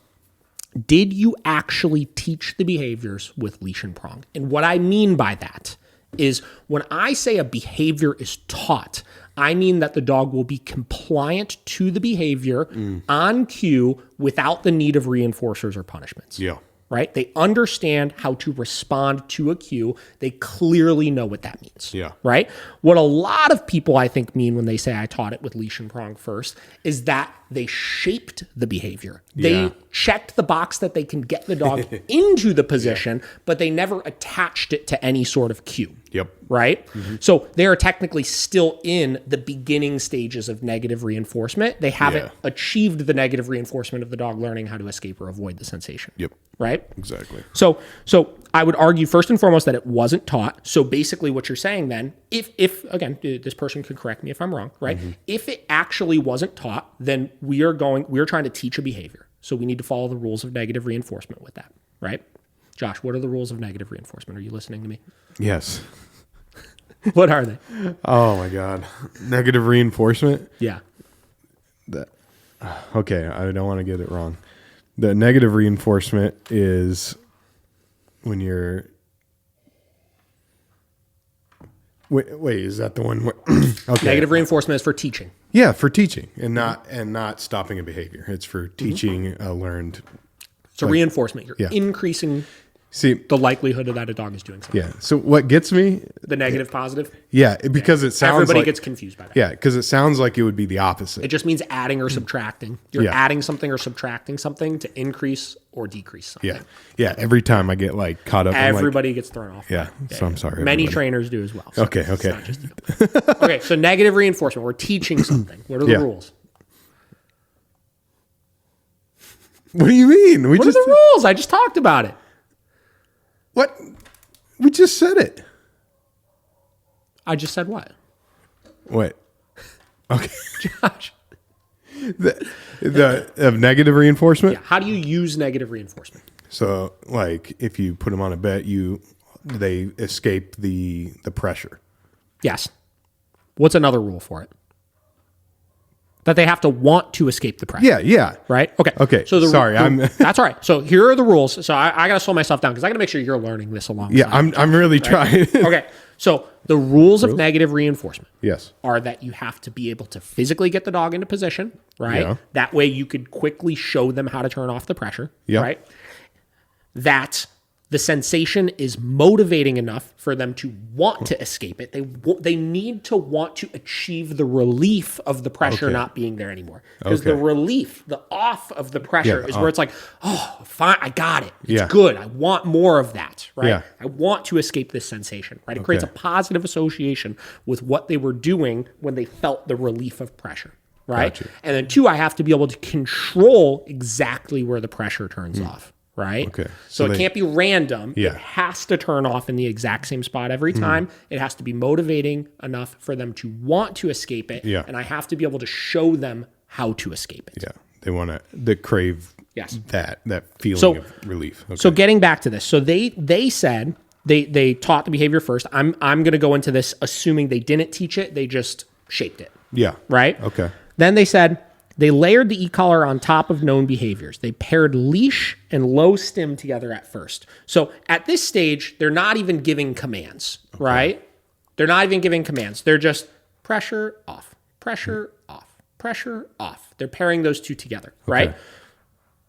Speaker 1: did you actually teach the behaviors with leash and prong? And what I mean by that is when I say a behavior is taught, I mean that the dog will be compliant to the behavior on cue without the need of reinforcers or punishments.
Speaker 2: Yeah.
Speaker 1: Right? They understand how to respond to a cue. They clearly know what that means.
Speaker 2: Yeah.
Speaker 1: Right? What a lot of people, I think, mean when they say I taught it with leash and prong first is that they shaped the behavior. They checked the box that they can get the dog into the position, but they never attached it to any sort of cue.
Speaker 2: Yep.
Speaker 1: Right? So they are technically still in the beginning stages of negative reinforcement. They haven't achieved the negative reinforcement of the dog learning how to escape or avoid the sensation.
Speaker 2: Yep.
Speaker 1: Right?
Speaker 2: Exactly.
Speaker 1: So I would argue first and foremost that it wasn't taught. So basically what you're saying then, if again, this person can correct me if I'm wrong, right? If it actually wasn't taught, then we are trying to teach a behavior. So we need to follow the rules of negative reinforcement with that, right? Josh, what are the rules of negative reinforcement? Are you listening to me?
Speaker 2: Yes.
Speaker 1: What are they?
Speaker 2: Oh my God. Negative reinforcement.
Speaker 1: Yeah.
Speaker 2: Okay, I don't want to get it wrong. The negative reinforcement is when you're. Wait, is that the one? Okay.
Speaker 1: Negative reinforcement is for teaching.
Speaker 2: Yeah, for teaching and not stopping a behavior. It's for teaching a learned.
Speaker 1: So reinforcement. You're increasing the likelihood of that a dog is doing something.
Speaker 2: Yeah. So what gets me?
Speaker 1: The negative, positive.
Speaker 2: Yeah, because it sounds
Speaker 1: everybody
Speaker 2: like,
Speaker 1: gets confused by that.
Speaker 2: Yeah, because it sounds like it would be the opposite.
Speaker 1: It just means adding or subtracting. You're adding something or subtracting something to increase or decrease something.
Speaker 2: Yeah. Every time I get like caught up,
Speaker 1: everybody gets thrown off.
Speaker 2: Yeah. So I'm sorry.
Speaker 1: Many
Speaker 2: everybody.
Speaker 1: trainers do as well. So
Speaker 2: Okay.
Speaker 1: it's not just you. Okay. So negative reinforcement. We're teaching something. What are the rules?
Speaker 2: What do you mean?
Speaker 1: What are the rules? I just talked about it.
Speaker 2: What? We just said it.
Speaker 1: I just said what?
Speaker 2: What? Okay.
Speaker 1: Josh.
Speaker 2: The of negative reinforcement?
Speaker 1: Yeah. How do you use negative reinforcement?
Speaker 2: So, like, if you put them on a bet, they escape the pressure.
Speaker 1: Yes. What's another rule for it? That they have to want to escape the pressure.
Speaker 2: Yeah.
Speaker 1: Right? Okay.
Speaker 2: So
Speaker 1: that's all right. So here are the rules. So I got to slow myself down because I got to make sure you're learning this along.
Speaker 2: Yeah, I'm really trying.
Speaker 1: Okay. So the rules of negative reinforcement are that you have to be able to physically get the dog into position, right?
Speaker 2: Yeah.
Speaker 1: That way you could quickly show them how to turn off the pressure,
Speaker 2: Yeah.
Speaker 1: right? That the sensation is motivating enough for them to want to escape it. They need to want to achieve the relief of the pressure not being there anymore. Because the relief, the off of the pressure is where it's like, oh, fine, I got it. It's good. I want more of that, right?
Speaker 2: Yeah.
Speaker 1: I want to escape this sensation, right? It creates a positive association with what they were doing when they felt the relief of pressure, right?
Speaker 2: Gotcha.
Speaker 1: And then 2, I have to be able to control exactly where the pressure turns off. Right?
Speaker 2: Okay.
Speaker 1: So it can't be random.
Speaker 2: Yeah.
Speaker 1: It has to turn off in the exact same spot every time. It has to be motivating enough for them to want to escape it.
Speaker 2: Yeah.
Speaker 1: And I have to be able to show them how to escape it.
Speaker 2: Yeah. They want to crave that feeling of relief. Okay.
Speaker 1: So getting back to this. So they said they taught the behavior first. I'm going to go into this assuming they didn't teach it. They just shaped it.
Speaker 2: Yeah.
Speaker 1: Right?
Speaker 2: Okay.
Speaker 1: Then they said they layered the e-collar on top of known behaviors. They paired leash and low stim together at first. So at this stage, they're not even giving commands, right? They're not even giving commands. They're just pressure off, pressure off, pressure off. They're pairing those two together, right?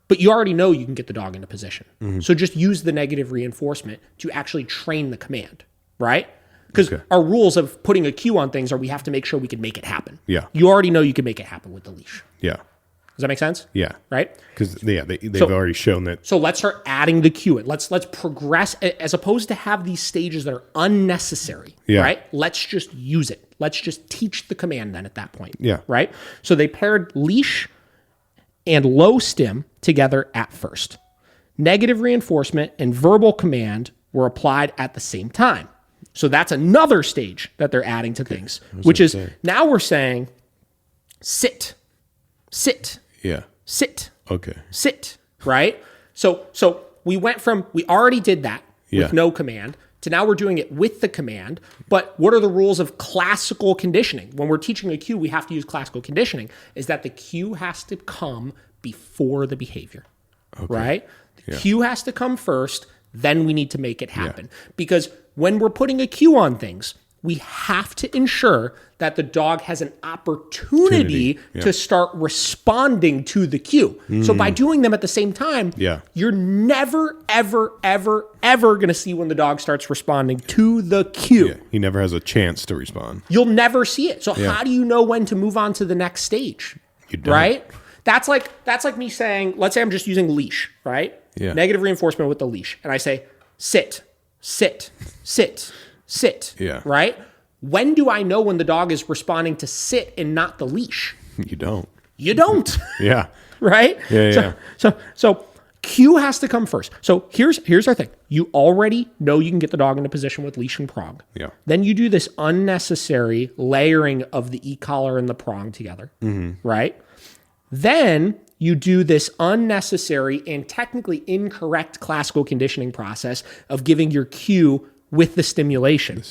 Speaker 1: But you already know you can get the dog into position. So just use the negative reinforcement to actually train the command, right? Because our rules of putting a cue on things are we have to make sure we can make it happen.
Speaker 2: Yeah.
Speaker 1: You already know you can make it happen with the leash.
Speaker 2: Yeah.
Speaker 1: Does that make sense?
Speaker 2: Yeah.
Speaker 1: Right?
Speaker 2: Because they've already shown that.
Speaker 1: So let's start adding the cue in. Let's progress as opposed to have these stages that are unnecessary.
Speaker 2: Yeah.
Speaker 1: Right? Let's just use it. Let's just teach the command then at that point.
Speaker 2: Yeah.
Speaker 1: Right? So they paired leash and low stim together at first. Negative reinforcement and verbal command were applied at the same time. So that's another stage that they're adding to things, which is now we're saying sit, sit, sit, sit, right? So we went from, we already did that with no command to now we're doing it with the command. But what are the rules of classical conditioning? When we're teaching a cue, we have to use classical conditioning, is that the cue has to come before the behavior, right? The cue has to come first, then we need to make it happen. Because when we're putting a cue on things, we have to ensure that the dog has an opportunity to start responding to the cue. So by doing them at the same time, you're never, ever, ever, ever going to see when the dog starts responding to the cue.
Speaker 2: Yeah. He never has a chance to respond.
Speaker 1: You'll never see it. So how do you know when to move on to the next stage?
Speaker 2: You don't.
Speaker 1: Right? That's like me saying, let's say I'm just using leash, right?
Speaker 2: Yeah.
Speaker 1: Negative reinforcement with the leash. And I say, sit, sit, sit, sit.
Speaker 2: Yeah.
Speaker 1: Right? When do I know when the dog is responding to sit and not the leash?
Speaker 2: You don't.
Speaker 1: You don't.
Speaker 2: Yeah.
Speaker 1: Right?
Speaker 2: Yeah.
Speaker 1: So cue has to come first. So here's our thing. You already know you can get the dog into position with leash and prong.
Speaker 2: Yeah.
Speaker 1: Then you do this unnecessary layering of the e-collar and the prong together. Right? Then you do this unnecessary and technically incorrect classical conditioning process of giving your cue with the stimulation.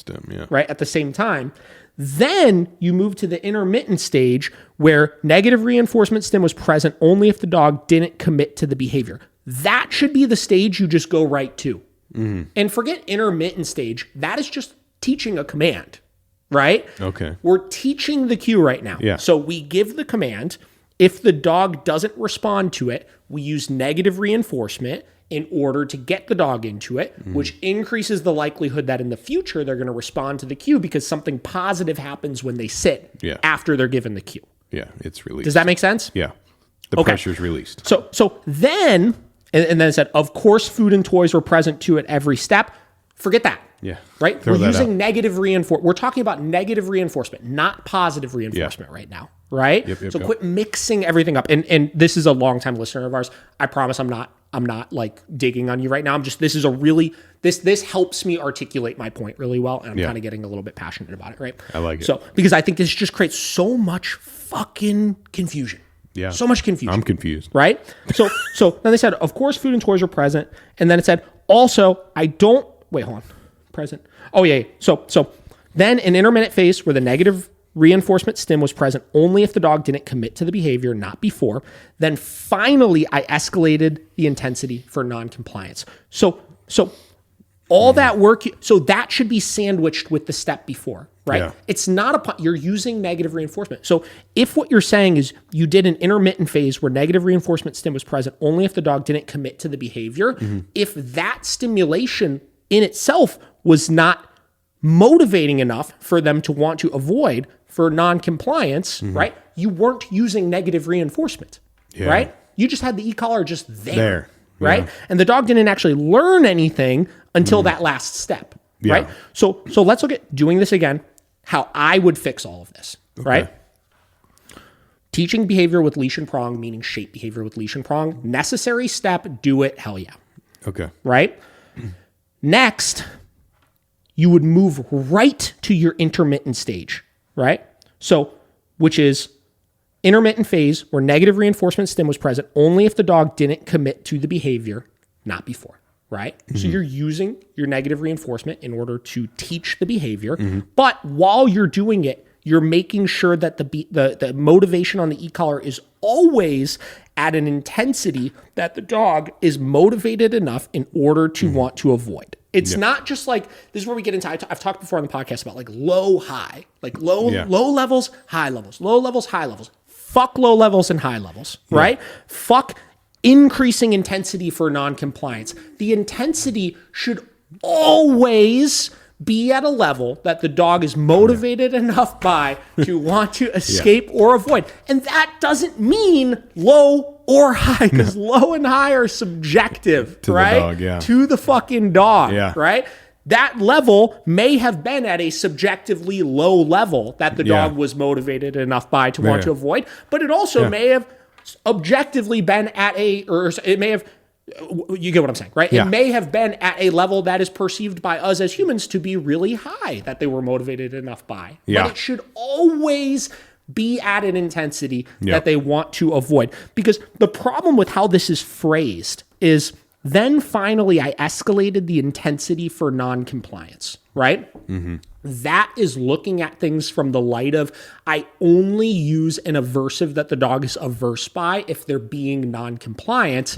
Speaker 1: Right? At the same time. Then you move to the intermittent stage where negative reinforcement stim was present only if the dog didn't commit to the behavior. That should be the stage you just go right to. And forget intermittent stage. That is just teaching a command, right?
Speaker 2: Okay.
Speaker 1: We're teaching the cue right now.
Speaker 2: Yeah.
Speaker 1: So we give the command. If the dog doesn't respond to it, we use negative reinforcement in order to get the dog into it, which increases the likelihood that in the future they're going to respond to the cue because something positive happens when they sit after they're given the cue.
Speaker 2: Yeah, it's released.
Speaker 1: Does that make sense?
Speaker 2: Yeah. The pressure's released.
Speaker 1: So then, and then it said, of course, food and toys were present too at every step. Forget that.
Speaker 2: Yeah.
Speaker 1: Right? We're using negative reinforcement. We're talking about negative reinforcement, not positive reinforcement right now. Right? So quit mixing everything up. And this is a longtime listener of ours. I promise I'm not like digging on you right now. This is a really, this helps me articulate my point really well. And I'm kind of getting a little bit passionate about it. Right?
Speaker 2: I like it.
Speaker 1: So, because I think this just creates so much fucking confusion.
Speaker 2: Yeah.
Speaker 1: So much confusion.
Speaker 2: I'm confused.
Speaker 1: Right? So then they said, of course, food and toys are present. And then it said, also, wait, hold on. Present. Oh, yeah. So then an intermittent phase where the negative reinforcement stim was present only if the dog didn't commit to the behavior, not before. Then finally, I escalated the intensity for non-compliance. So all that work, so that should be sandwiched with the step before, right?
Speaker 2: Yeah.
Speaker 1: It's not you're using negative reinforcement. So if what you're saying is you did an intermittent phase where negative reinforcement stim was present only if the dog didn't commit to the behavior, if that stimulation in itself was not motivating enough for them to want to avoid for non-compliance, right? You weren't using negative reinforcement, right? You just had the e-collar just there. Right? And the dog didn't actually learn anything until that last step, right? So let's look at doing this again, how I would fix all of this, right? Teaching behavior with leash and prong, meaning shape behavior with leash and prong. Necessary step, do it, hell yeah.
Speaker 2: Okay.
Speaker 1: Right? Next, you would move right to your intermittent stage, right? So, which is intermittent phase where negative reinforcement stim was present only if the dog didn't commit to the behavior, not before, right? So you're using your negative reinforcement in order to teach the behavior, but while you're doing it, you're making sure that the motivation on the e-collar is always at an intensity that the dog is motivated enough in order to want to avoid. It's not just like, this is where we get into, I've talked before on the podcast about like low, high, like low levels, high levels, low levels, high levels. Fuck low levels and high levels, right? Fuck increasing intensity for non-compliance. The intensity should always be at a level that the dog is motivated enough by to want to escape or avoid. And that doesn't mean low or high, because low and high are subjective,
Speaker 2: to
Speaker 1: right?
Speaker 2: The dog,
Speaker 1: to the fucking dog, right? That level may have been at a subjectively low level that the dog was motivated enough by to want to avoid, but it also may have objectively been at it may have, you get what I'm saying, right? It may have been at a level that is perceived by us as humans to be really high that they were motivated enough by. But it should always be at an intensity that they want to avoid. Because the problem with how this is phrased is then finally I escalated the intensity for non-compliance, right? That is looking at things from the light of, I only use an aversive that the dog is averse by if they're being non-compliant.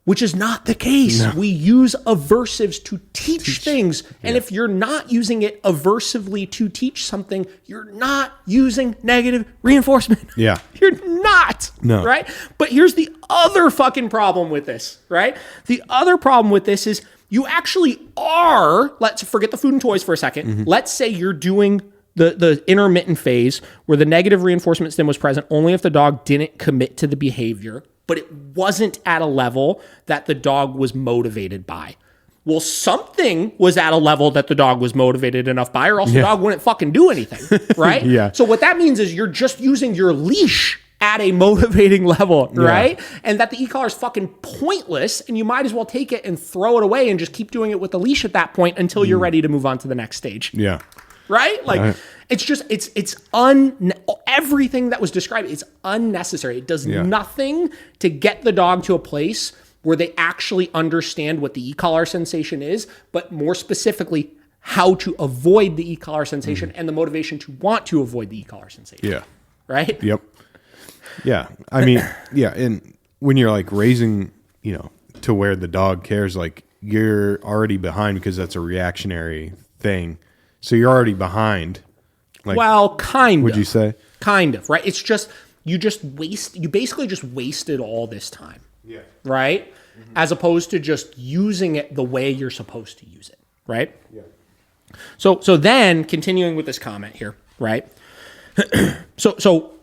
Speaker 1: Which is not the case. No. We use aversives to teach things. And if you're not using it aversively to teach something, you're not using negative reinforcement. You're not.
Speaker 2: No.
Speaker 1: Right? But here's the other fucking problem with this, right? The other problem with this is you actually are, let's forget the food and toys for a second. Let's say you're doing the intermittent phase where the negative reinforcement stim was present only if the dog didn't commit to the behavior, but it wasn't at a level that the dog was motivated by. Well, something was at a level that the dog was motivated enough by, or else the dog wouldn't fucking do anything, right? So what that means is you're just using your leash at a motivating level, right? And that the e-collar is fucking pointless, and you might as well take it and throw it away and just keep doing it with the leash at that point until you're ready to move on to the next stage. Right? Like, it's just, everything that was described is unnecessary. It does nothing to get the dog to a place where they actually understand what the e-collar sensation is, but more specifically, how to avoid the e-collar sensation and the motivation to want to avoid the e-collar sensation.
Speaker 2: Yeah.
Speaker 1: Right?
Speaker 2: Yep. Yeah. I mean, yeah. And when you're like raising, to where the dog cares, like you're already behind because that's a reactionary thing. So you're already behind. Like,
Speaker 1: well, kind of.
Speaker 2: Would you say?
Speaker 1: Kind of, right? It's just, you basically just wasted all this time.
Speaker 2: Yeah.
Speaker 1: Right? Mm-hmm. As opposed to just using it the way you're supposed to use it. Right?
Speaker 2: Yeah.
Speaker 1: So then continuing with this comment here, right? So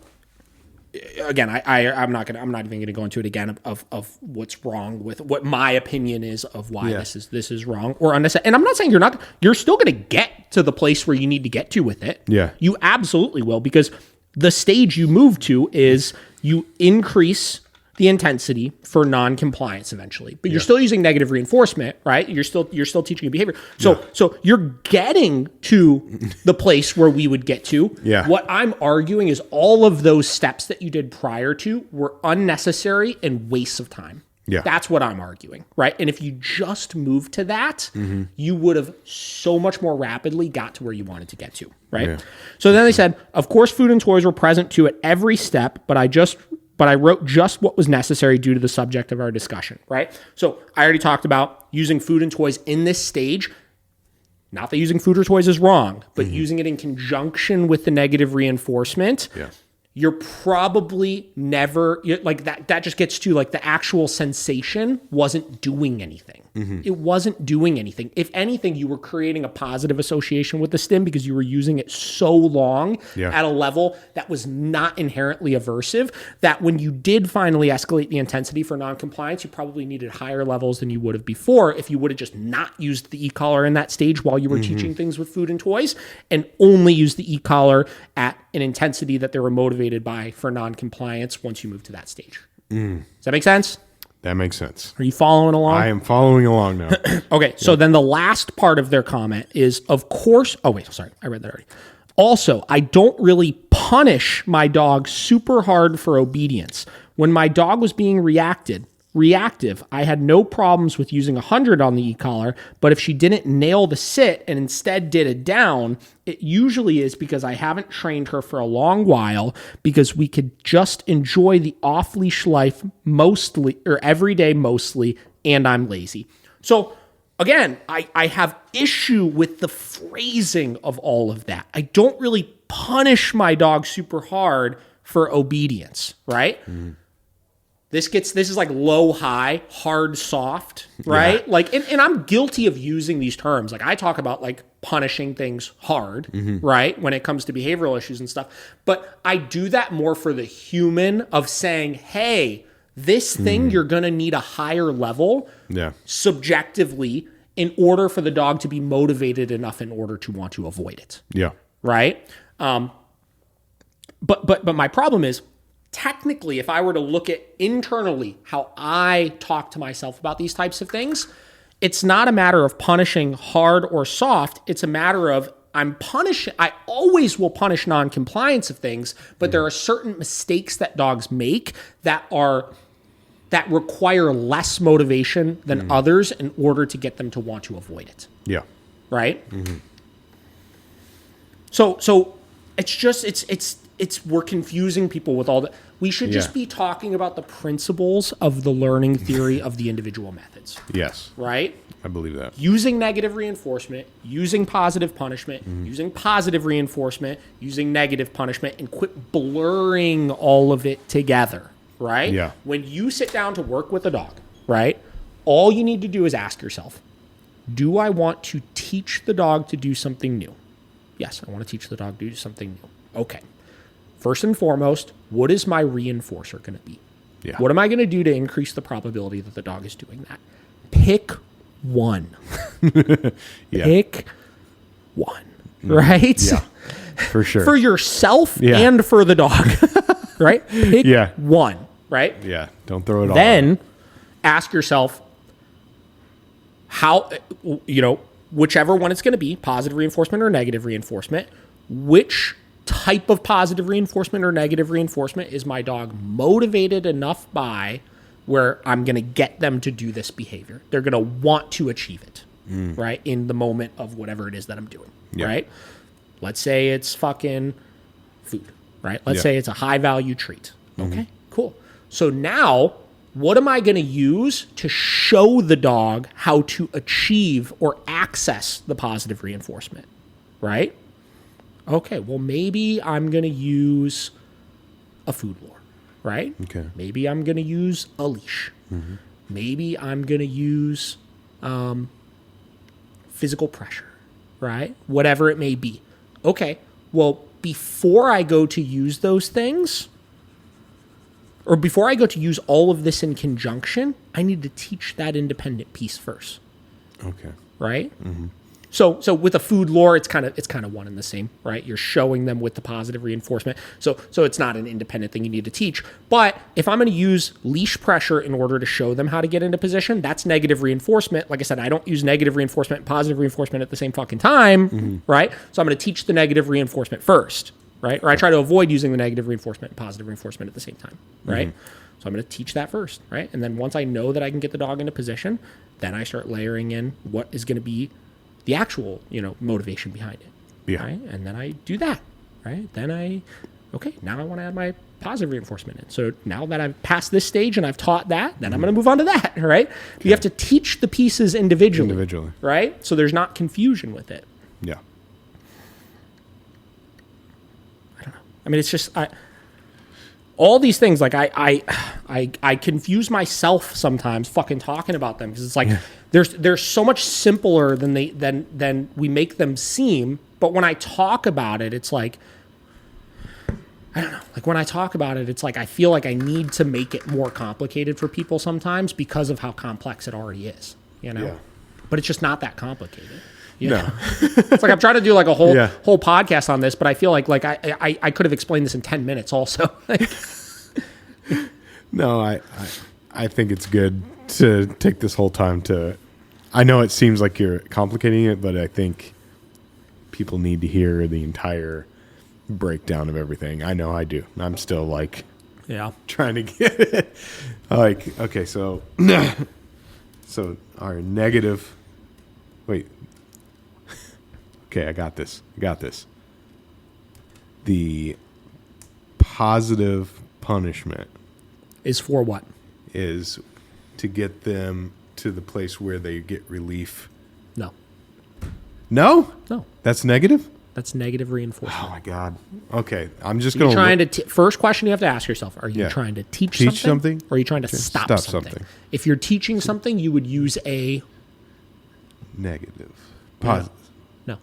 Speaker 1: again, I'm not even gonna go into it again of what's wrong with what my opinion is of why this is wrong or unnecessary. And I'm not saying you're still gonna get to the place where you need to get to with it.
Speaker 2: Yeah.
Speaker 1: You absolutely will, because the stage you move to is you increase the intensity for non-compliance eventually, but you're still using negative reinforcement, right? You're still teaching a behavior. So you're getting to the place where we would get to.
Speaker 2: Yeah.
Speaker 1: What I'm arguing is all of those steps that you did prior to were unnecessary and wastes of time.
Speaker 2: Yeah.
Speaker 1: That's what I'm arguing, right? And if you just moved to that, you would have so much more rapidly got to where you wanted to get to, right?
Speaker 2: Yeah.
Speaker 1: So then they said, of course, food and toys were present too at every step, but I wrote just what was necessary due to the subject of our discussion, right? So I already talked about using food and toys in this stage. Not that using food or toys is wrong, but using it in conjunction with the negative reinforcement.
Speaker 2: Yeah.
Speaker 1: You're probably never, like that just gets to like the actual sensation wasn't doing anything. It wasn't doing anything. If anything, you were creating a positive association with the stim because you were using it so long at a level that was not inherently aversive, that when you did finally escalate the intensity for non-compliance, you probably needed higher levels than you would have before if you would have just not used the e-collar in that stage while you were teaching things with food and toys, and only used the e-collar at an intensity that they were motivated by for non-compliance once you move to that stage. Does that make sense?
Speaker 2: That makes sense.
Speaker 1: Are you following along?
Speaker 2: I am following along now.
Speaker 1: Okay, so then the last part of their comment is, of course, I read that already. Also, I don't really punish my dog super hard for obedience. When my dog was being reactive, I had no problems with using 100 on the e-collar, but if she didn't nail the sit and instead did a down, it usually is because I haven't trained her for a long while, because we could just enjoy the off-leash life mostly, or every day mostly, and I'm lazy. So again, I have issue with the phrasing of all of that. I don't really punish my dog super hard for obedience, right? This is like low, high, hard, soft, right?
Speaker 2: Yeah.
Speaker 1: Like, and I'm guilty of using these terms. Like I talk about like punishing things hard, right? When it comes to behavioral issues and stuff. But I do that more for the human of saying, hey, this thing, you're going to need a higher level subjectively in order for the dog to be motivated enough in order to want to avoid it.
Speaker 2: Yeah.
Speaker 1: Right? But my problem is, technically, if I were to look at internally how I talk to myself about these types of things, it's not a matter of punishing hard or soft. It's a matter of I always will punish non-compliance of things, but there are certain mistakes that dogs make that require less motivation than others in order to get them to want to avoid it.
Speaker 2: Yeah.
Speaker 1: Right? So we're confusing people with all that. We should just be talking about the principles of the learning theory of the individual methods.
Speaker 2: Yes.
Speaker 1: Right?
Speaker 2: I believe that.
Speaker 1: Using negative reinforcement, using positive punishment, using positive reinforcement, using negative punishment, and quit blurring all of it together. Right?
Speaker 2: Yeah.
Speaker 1: When you sit down to work with a dog, right, all you need to do is ask yourself, do I want to teach the dog to do something new? Yes, I want to teach the dog to do something new. Okay. First and foremost, what is my reinforcer going to be?
Speaker 2: Yeah.
Speaker 1: What am I going to do to increase the probability that the dog is doing that? Pick one. Pick one. Right?
Speaker 2: Yeah. For sure.
Speaker 1: For yourself and for the dog. Right? Pick one. Right?
Speaker 2: Yeah. Don't throw it all
Speaker 1: Then ask yourself how, whichever one it's going to be, positive reinforcement or negative reinforcement, which type of positive reinforcement or negative reinforcement is my dog motivated enough by where I'm going to get them to do this behavior? They're going to want to achieve it. right? In the moment of whatever it is that I'm doing,
Speaker 2: Yeah.
Speaker 1: right? Let's say it's fucking food, right? Let's
Speaker 2: Yeah.
Speaker 1: say it's a high value treat. Okay, cool. So now, what am I going to use to show the dog how to achieve or access the positive reinforcement, right? Okay, well, maybe I'm going to use a food lure, right?
Speaker 2: Okay.
Speaker 1: Maybe I'm going to use a leash. Maybe I'm going to use physical pressure, right? Whatever it may be. Okay, well, before I go to use those things, or before I go to use all of this in conjunction, I need to teach that independent piece first,
Speaker 2: Okay.
Speaker 1: right? So with a food lure, it's kind of one and the same, right? You're showing them with the positive reinforcement. So it's not an independent thing you need to teach. But if I'm going to use leash pressure in order to show them how to get into position, that's negative reinforcement. Like I said, I don't use negative reinforcement and positive reinforcement at the same fucking time, right? So I'm going to teach the negative reinforcement first, right? Or I try to avoid using the negative reinforcement and positive reinforcement at the same time, right? So I'm going to teach that first, right? And then once I know that I can get the dog into position, then I start layering in what is going to be the actual, motivation behind it.
Speaker 2: Yeah.
Speaker 1: Right. And then I do that. Right. Then now I want to add my positive reinforcement in. So now that I've passed this stage and I've taught that, then I'm going to move on to that. Right. You have to teach the pieces individually. Right. So there's not confusion with it.
Speaker 2: Yeah.
Speaker 1: I don't know. I mean, it's just, all these things, like I confuse myself sometimes fucking talking about them, because it's like they're so much simpler than we make them seem. But when I talk about it, it's like, I don't know. Like when I talk about it, it's like I feel like I need to make it more complicated for people sometimes because of how complex it already is.
Speaker 2: Yeah.
Speaker 1: But it's just not that complicated.
Speaker 2: No.
Speaker 1: It's like I'm trying to do like a whole
Speaker 2: Yeah.
Speaker 1: whole podcast on this, but I feel like I could have explained this in 10 minutes also.
Speaker 2: No, I think it's good to take this whole time to. I know it seems like you're complicating it, but I think people need to hear the entire breakdown of everything. I know I do. I'm still like trying to get it. Like, okay, so our negative. Wait. Okay, I got this. The positive punishment
Speaker 1: Is for what?
Speaker 2: is to get them to the place where they get relief.
Speaker 1: No.
Speaker 2: No?
Speaker 1: No.
Speaker 2: That's negative?
Speaker 1: That's negative reinforcement.
Speaker 2: Oh my God. Okay. I'm just
Speaker 1: You're
Speaker 2: going
Speaker 1: trying to first question you have to ask yourself, are you trying to teach something? Or are you trying to stop something? If you're teaching something, you would use a
Speaker 2: negative. Positive.
Speaker 1: No.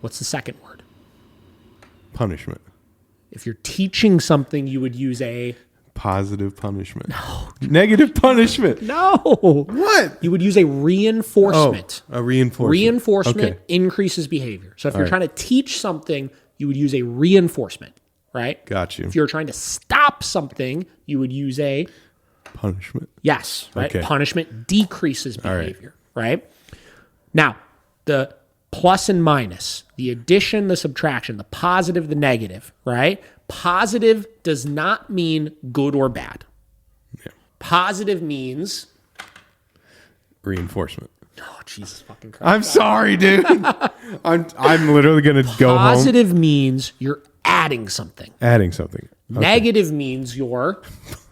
Speaker 1: What's the second word?
Speaker 2: Punishment.
Speaker 1: If you're teaching something, you would use a
Speaker 2: Positive punishment. No. Negative punishment.
Speaker 1: No.
Speaker 2: What?
Speaker 1: You would use a reinforcement.
Speaker 2: Oh, a reinforcement.
Speaker 1: Reinforcement increases behavior. So if you're trying to teach something, you would use a reinforcement, right?
Speaker 2: Got you.
Speaker 1: If you're trying to stop something, you would use a
Speaker 2: punishment.
Speaker 1: Yes, right?
Speaker 2: Okay.
Speaker 1: Punishment decreases behavior, right? Now, the plus and minus, the addition, the subtraction, the positive, the negative, right? Positive does not mean good or bad.
Speaker 2: Yeah.
Speaker 1: Positive means
Speaker 2: reinforcement.
Speaker 1: oh Jesus fucking Christ!
Speaker 2: I'm sorry, dude. I'm literally gonna go home.
Speaker 1: Positive means you're adding something.
Speaker 2: Adding something. Okay.
Speaker 1: Negative means you're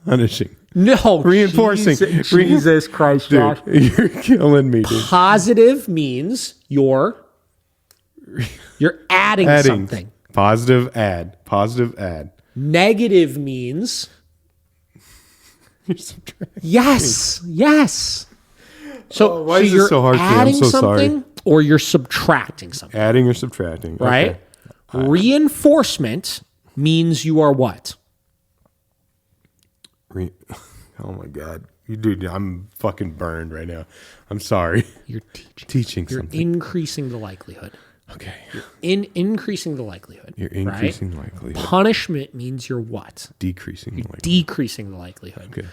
Speaker 2: Punishing.
Speaker 1: no
Speaker 2: Reinforcing.
Speaker 1: Jesus Christ, Josh.
Speaker 2: Dude, you're killing me, dude.
Speaker 1: Positive means you're adding something.
Speaker 2: Positive add. Positive add.
Speaker 1: Negative means
Speaker 2: You're subtracting.
Speaker 1: Yes. So,
Speaker 2: why is this
Speaker 1: you're
Speaker 2: so hard for you? I'm
Speaker 1: adding
Speaker 2: so sorry.
Speaker 1: something or you're subtracting something,
Speaker 2: Adding or subtracting.
Speaker 1: right?
Speaker 2: Okay.
Speaker 1: Reinforcement means you are what?
Speaker 2: Oh my God. You dude, I'm fucking burned right now. I'm sorry.
Speaker 1: You're
Speaker 2: Teaching
Speaker 1: You're
Speaker 2: something.
Speaker 1: increasing the likelihood.
Speaker 2: Okay.
Speaker 1: Increasing the likelihood.
Speaker 2: You're increasing
Speaker 1: right?
Speaker 2: likelihood.
Speaker 1: Punishment means you're what?
Speaker 2: Decreasing likelihood.
Speaker 1: Decreasing the likelihood.
Speaker 2: Okay.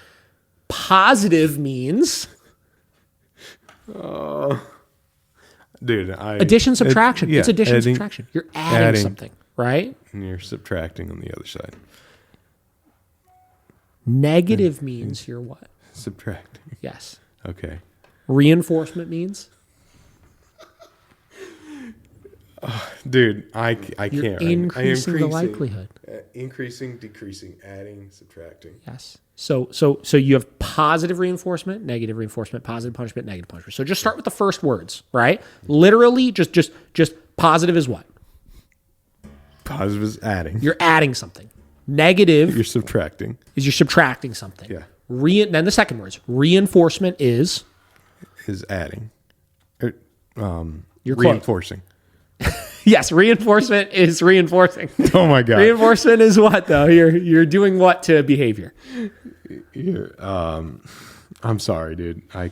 Speaker 1: Positive means
Speaker 2: Dude,
Speaker 1: addition, subtraction. It's addition,
Speaker 2: adding,
Speaker 1: subtraction. You're adding something, right?
Speaker 2: And you're subtracting on the other side.
Speaker 1: Negative means you're what?
Speaker 2: Subtracting.
Speaker 1: Yes.
Speaker 2: Okay.
Speaker 1: reinforcement means?
Speaker 2: Dude, I can't.
Speaker 1: You're increasing the likelihood.
Speaker 2: Increasing, decreasing, adding, subtracting.
Speaker 1: Yes. So you have positive reinforcement, negative reinforcement, positive punishment, negative punishment. So just start with the first words, right? Literally, just positive is what?
Speaker 2: Positive is adding.
Speaker 1: You're adding something. Negative
Speaker 2: You're subtracting.
Speaker 1: is you're subtracting something.
Speaker 2: Yeah.
Speaker 1: Then the second words. Reinforcement is
Speaker 2: adding.
Speaker 1: You're
Speaker 2: reinforcing.
Speaker 1: yes, reinforcement is reinforcing.
Speaker 2: Oh my God.
Speaker 1: Reinforcement is what though? You're doing what to behavior?
Speaker 2: I'm sorry, dude.
Speaker 1: We're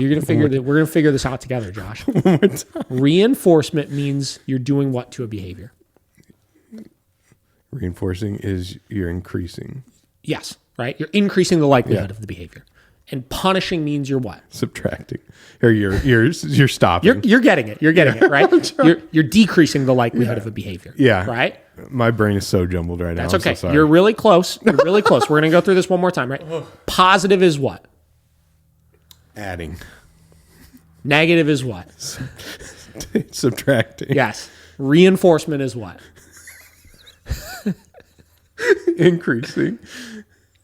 Speaker 1: gonna figure this out together, Josh.
Speaker 2: One more time.
Speaker 1: Reinforcement means you're doing what to a behavior?
Speaker 2: Reinforcing is you're increasing.
Speaker 1: Yes, right? You're increasing the likelihood of the behavior. And punishing means you're what?
Speaker 2: Subtracting. Or you're stopping.
Speaker 1: You're getting it. You're getting it, right? You're decreasing the likelihood of a behavior.
Speaker 2: Yeah.
Speaker 1: Right?
Speaker 2: My brain is so jumbled right now.
Speaker 1: That's okay.
Speaker 2: I'm so sorry.
Speaker 1: You're really close. You're really close. We're going to go through this one more time, right? Positive is what?
Speaker 2: Adding.
Speaker 1: Negative is what?
Speaker 2: Subtracting.
Speaker 1: Yes. Reinforcement is what?
Speaker 2: Increasing.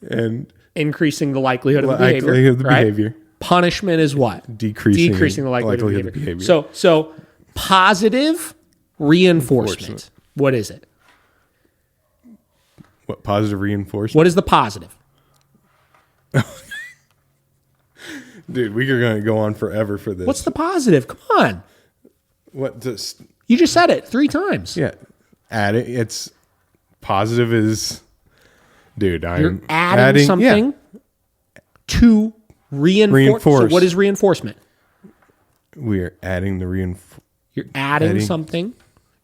Speaker 2: And
Speaker 1: increasing the likelihood of the behavior. Punishment is what?
Speaker 2: Decreasing
Speaker 1: the likelihood of the behavior. So positive reinforcement. What is it?
Speaker 2: What, positive reinforcement?
Speaker 1: What is the positive?
Speaker 2: Dude, we are going to go on forever for this.
Speaker 1: What's the positive? Come on.
Speaker 2: You
Speaker 1: just said it 3 times.
Speaker 2: Yeah. It's positive is, dude,
Speaker 1: you're adding something to reinforce. So what is reinforcement?
Speaker 2: We're adding the
Speaker 1: You're adding something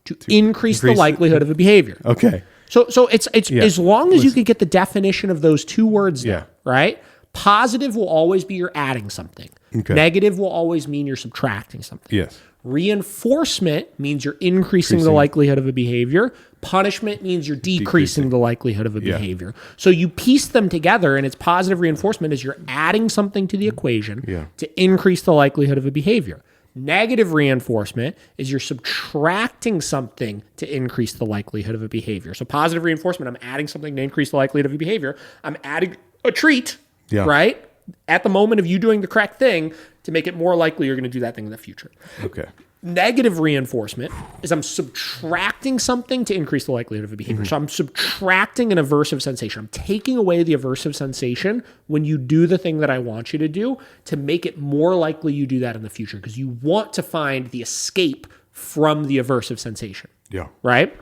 Speaker 1: to increase the likelihood of a behavior.
Speaker 2: Okay.
Speaker 1: So it's as long as you can get the definition of those 2 words down, right? Positive will always be you're adding something.
Speaker 2: Okay.
Speaker 1: Negative will always mean you're subtracting something.
Speaker 2: Yes.
Speaker 1: Reinforcement means you're increasing the likelihood of a behavior. Punishment means you're decreasing the likelihood of a behavior. So you piece them together, and it's positive reinforcement is you're adding something to the equation to increase the likelihood of a behavior. Negative reinforcement is you're subtracting something to increase the likelihood of a behavior. So positive reinforcement, I'm adding something to increase the likelihood of a behavior. I'm adding a treat, right? At the moment of you doing the correct thing to make it more likely you're going to do that thing in the future.
Speaker 2: Okay.
Speaker 1: Negative reinforcement is I'm subtracting something to increase the likelihood of a behavior. So I'm subtracting an aversive sensation. I'm taking away the aversive sensation when you do the thing that I want you to do to make it more likely you do that in the future because you want to find the escape from the aversive sensation.
Speaker 2: Yeah.
Speaker 1: Right?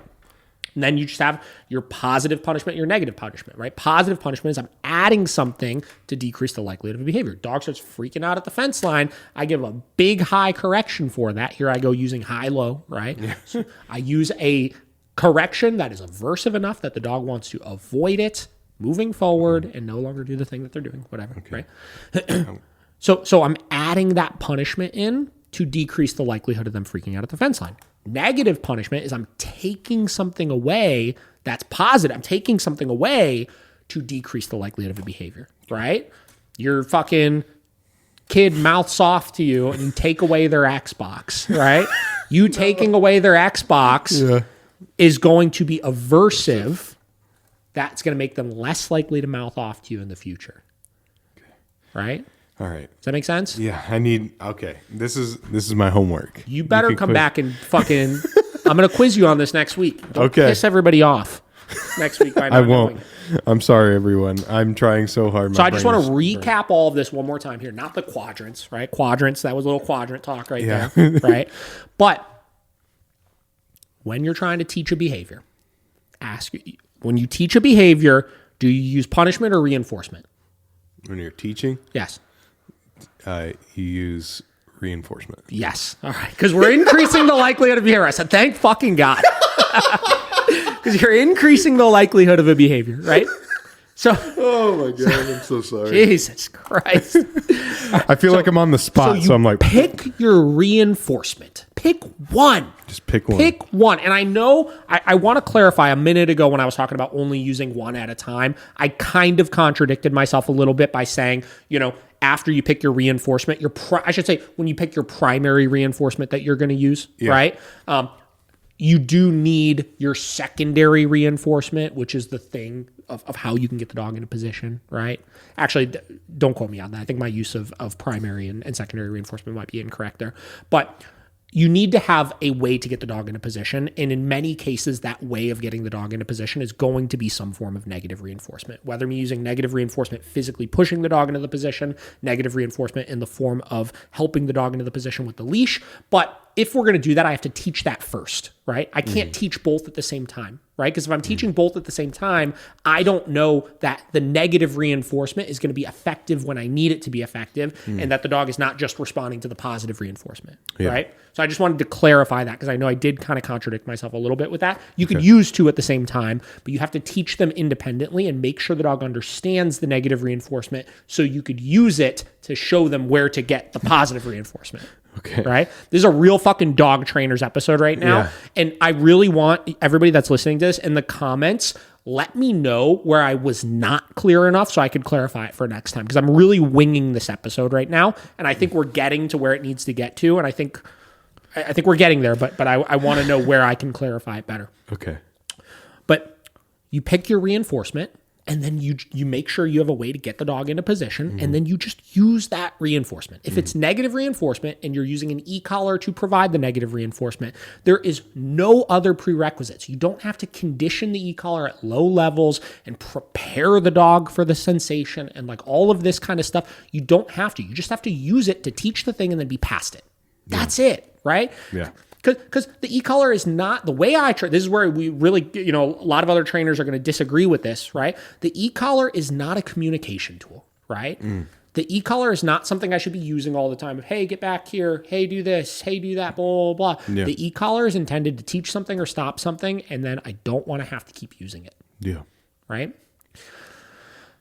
Speaker 1: And then you just have your positive punishment, your negative punishment, right? Positive punishment is I'm adding something to decrease the likelihood of a behavior. Dog starts freaking out at the fence line. I give a big high correction for that. Here I go using high-low, right? Yeah. So I use a correction that is aversive enough that the dog wants to avoid it moving forward and no longer do the thing that they're doing, whatever, right? So I'm adding that punishment in to decrease the likelihood of them freaking out at the fence line. Negative punishment is I'm taking something away that's positive. I'm taking something away to decrease the likelihood of a behavior, right? Your fucking kid mouths off to you and you take away their Xbox, right? You taking away their Xbox is going to be aversive. That's going to make them less likely to mouth off to you in the future, right?
Speaker 2: All right.
Speaker 1: Does that make sense?
Speaker 2: Yeah, okay. This is my homework.
Speaker 1: You better come back and fucking, I'm going to quiz you on this next week. Don't
Speaker 2: okay.
Speaker 1: piss everybody off next week by not
Speaker 2: I won't.
Speaker 1: knowing.
Speaker 2: I'm sorry, everyone. I'm trying so hard.
Speaker 1: So I just want to recap all of this one more time here. Not the quadrants, right? Quadrants, that was a little quadrant talk right there, right? But when you're trying to teach a behavior, when you teach a behavior, do you use punishment or reinforcement?
Speaker 2: When you're teaching?
Speaker 1: Yes.
Speaker 2: You use reinforcement.
Speaker 1: Yes. All right. Because we're increasing the likelihood of behavior. I said, thank fucking God. Because you're increasing the likelihood of a behavior, right? So,
Speaker 2: Oh my God, I'm so sorry.
Speaker 1: Jesus Christ.
Speaker 2: I feel like I'm on the spot, so I'm like,
Speaker 1: pick your reinforcement. Pick one.
Speaker 2: just pick one.
Speaker 1: Pick one. And I know, I want to clarify, a minute ago when I was talking about only using one at a time, I kind of contradicted myself a little bit by saying, after you pick your reinforcement, I should say when you pick your primary reinforcement that you're going to use, right? You do need your secondary reinforcement, which is the thing of how you can get the dog into position, right? Actually, don't quote me on that. I think my use of primary and secondary reinforcement might be incorrect there. But you need to have a way to get the dog into position. And in many cases, that way of getting the dog into position is going to be some form of negative reinforcement, whether I'm using negative reinforcement physically pushing the dog into the position, negative reinforcement in the form of helping the dog into the position with the leash. But if we're going to do that, I have to teach that first, right? I can't teach both at the same time, right? Because if I'm teaching both at the same time, I don't know that the negative reinforcement is going to be effective when I need it to be effective, and that the dog is not just responding to the positive reinforcement, right? So I just wanted to clarify that because I know I did kind of contradict myself a little bit with that. You could use two at the same time, but you have to teach them independently and make sure the dog understands the negative reinforcement so you could use it to show them where to get the positive reinforcement.
Speaker 2: Okay.
Speaker 1: Right? This is a real fucking dog trainers episode right now.
Speaker 2: Yeah.
Speaker 1: And I really want everybody that's listening to this in the comments, let me know where I was not clear enough so I could clarify it for next time. Because I'm really winging this episode right now. And I think we're getting to where it needs to get to. And I think we're getting there, but I want to know where I can clarify it better.
Speaker 2: Okay.
Speaker 1: But you pick your reinforcement. And then you make sure you have a way to get the dog into position, and then you just use that reinforcement. If it's negative reinforcement and you're using an e-collar to provide the negative reinforcement, there is no other prerequisites. You don't have to condition the e-collar at low levels and prepare the dog for the sensation and like all of this kind of stuff. You don't have to. You just have to use it to teach the thing and then be past it. That's it, right?
Speaker 2: Yeah.
Speaker 1: Because the e-collar is not the way I train. This is where we really, a lot of other trainers are going to disagree with this, right? The e-collar is not a communication tool, right? The e-collar is not something I should be using all the time. Hey, get back here. Hey, do this. Hey, do that. Blah, blah, blah.
Speaker 2: Yeah.
Speaker 1: The e-collar is intended to teach something or stop something, and then I don't want to have to keep using it.
Speaker 2: Yeah.
Speaker 1: Right?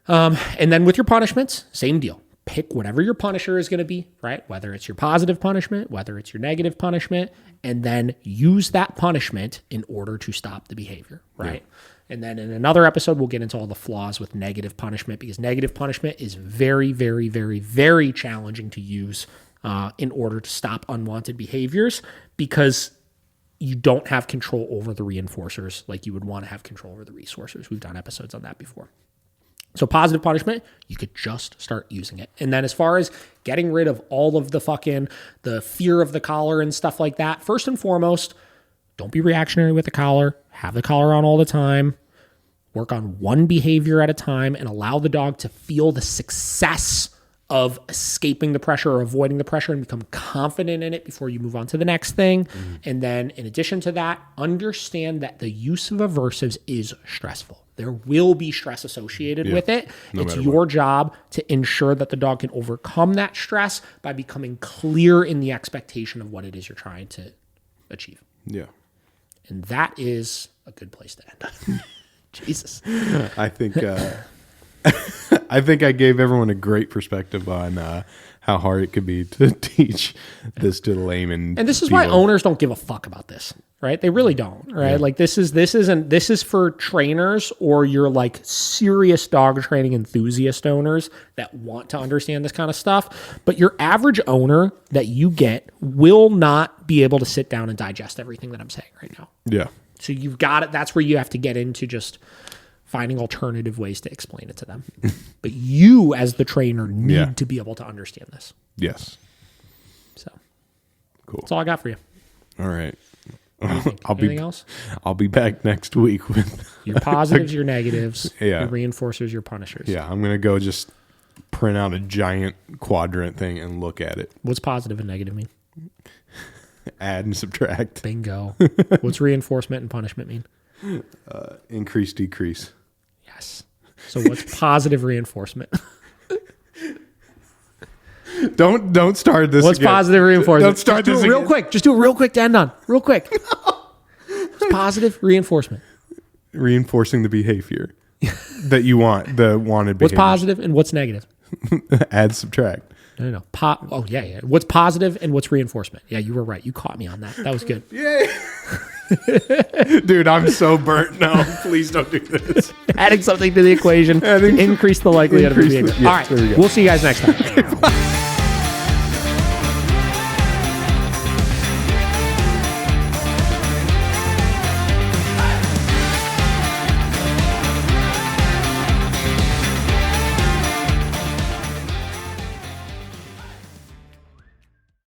Speaker 1: And then with your punishments, same deal. Pick whatever your punisher is going to be, right? Whether it's your positive punishment, whether it's your negative punishment, and then use that punishment in order to stop the behavior, right? Yeah. And then in another episode, we'll get into all the flaws with negative punishment because negative punishment is very, very, very, very challenging to use in order to stop unwanted behaviors because you don't have control over the reinforcers like you would want to have control over the resourcers. We've done episodes on that before. So positive punishment, you could just start using it. And then as far as getting rid of all of the fear of the collar and stuff like that, first and foremost, don't be reactionary with the collar. Have the collar on all the time. Work on one behavior at a time and allow the dog to feel the success of escaping the pressure or avoiding the pressure and become confident in it before you move on to the next thing. And then in addition to that, understand that the use of aversives is stressful. There will be stress associated with it. It's your job to ensure that the dog can overcome that stress by becoming clear in the expectation of what it is you're trying to achieve.
Speaker 2: Yeah.
Speaker 1: And that is a good place to end. Jesus.
Speaker 2: I think I think I gave everyone a great perspective on how hard it could be to teach this to the layman.
Speaker 1: And this is why owners don't give a fuck about this, right? They really don't, right? Yeah. Like this is for trainers or your like serious dog training enthusiast owners that want to understand this kind of stuff. But your average owner that you get will not be able to sit down and digest everything that I'm saying right now.
Speaker 2: Yeah.
Speaker 1: So you've got it. That's where you have to get into just finding alternative ways to explain it to them. But you as the trainer need to be able to understand this.
Speaker 2: Yes.
Speaker 1: So
Speaker 2: cool.
Speaker 1: That's all I got for you.
Speaker 2: All right.
Speaker 1: Anything else?
Speaker 2: I'll be back next week with
Speaker 1: your positives, your negatives,
Speaker 2: your
Speaker 1: reinforcers, your punishers.
Speaker 2: Yeah, I'm going to go just print out a giant quadrant thing and look at it.
Speaker 1: What's positive and negative mean?
Speaker 2: Add and subtract.
Speaker 1: Bingo. What's reinforcement and punishment mean?
Speaker 2: Increase, decrease.
Speaker 1: Yes. So what's positive reinforcement?
Speaker 2: Don't start this.
Speaker 1: What's
Speaker 2: again.
Speaker 1: Positive reinforcement?
Speaker 2: Don't start
Speaker 1: Just
Speaker 2: this
Speaker 1: do it real
Speaker 2: again.
Speaker 1: quick. Just do it real quick to end on. Real quick. No. What's positive reinforcement?
Speaker 2: Reinforcing the behavior. that you want, the wanted behaviors.
Speaker 1: What's positive and what's negative?
Speaker 2: Add, subtract.
Speaker 1: No. Oh, yeah. What's positive and what's reinforcement? Yeah, you were right. You caught me on that. That was good.
Speaker 2: Yay. Dude, I'm so burnt now. Please don't do this.
Speaker 1: Adding something to the equation, increase the likelihood of behavior.
Speaker 2: Yeah,
Speaker 1: All right, we'll see you guys next time.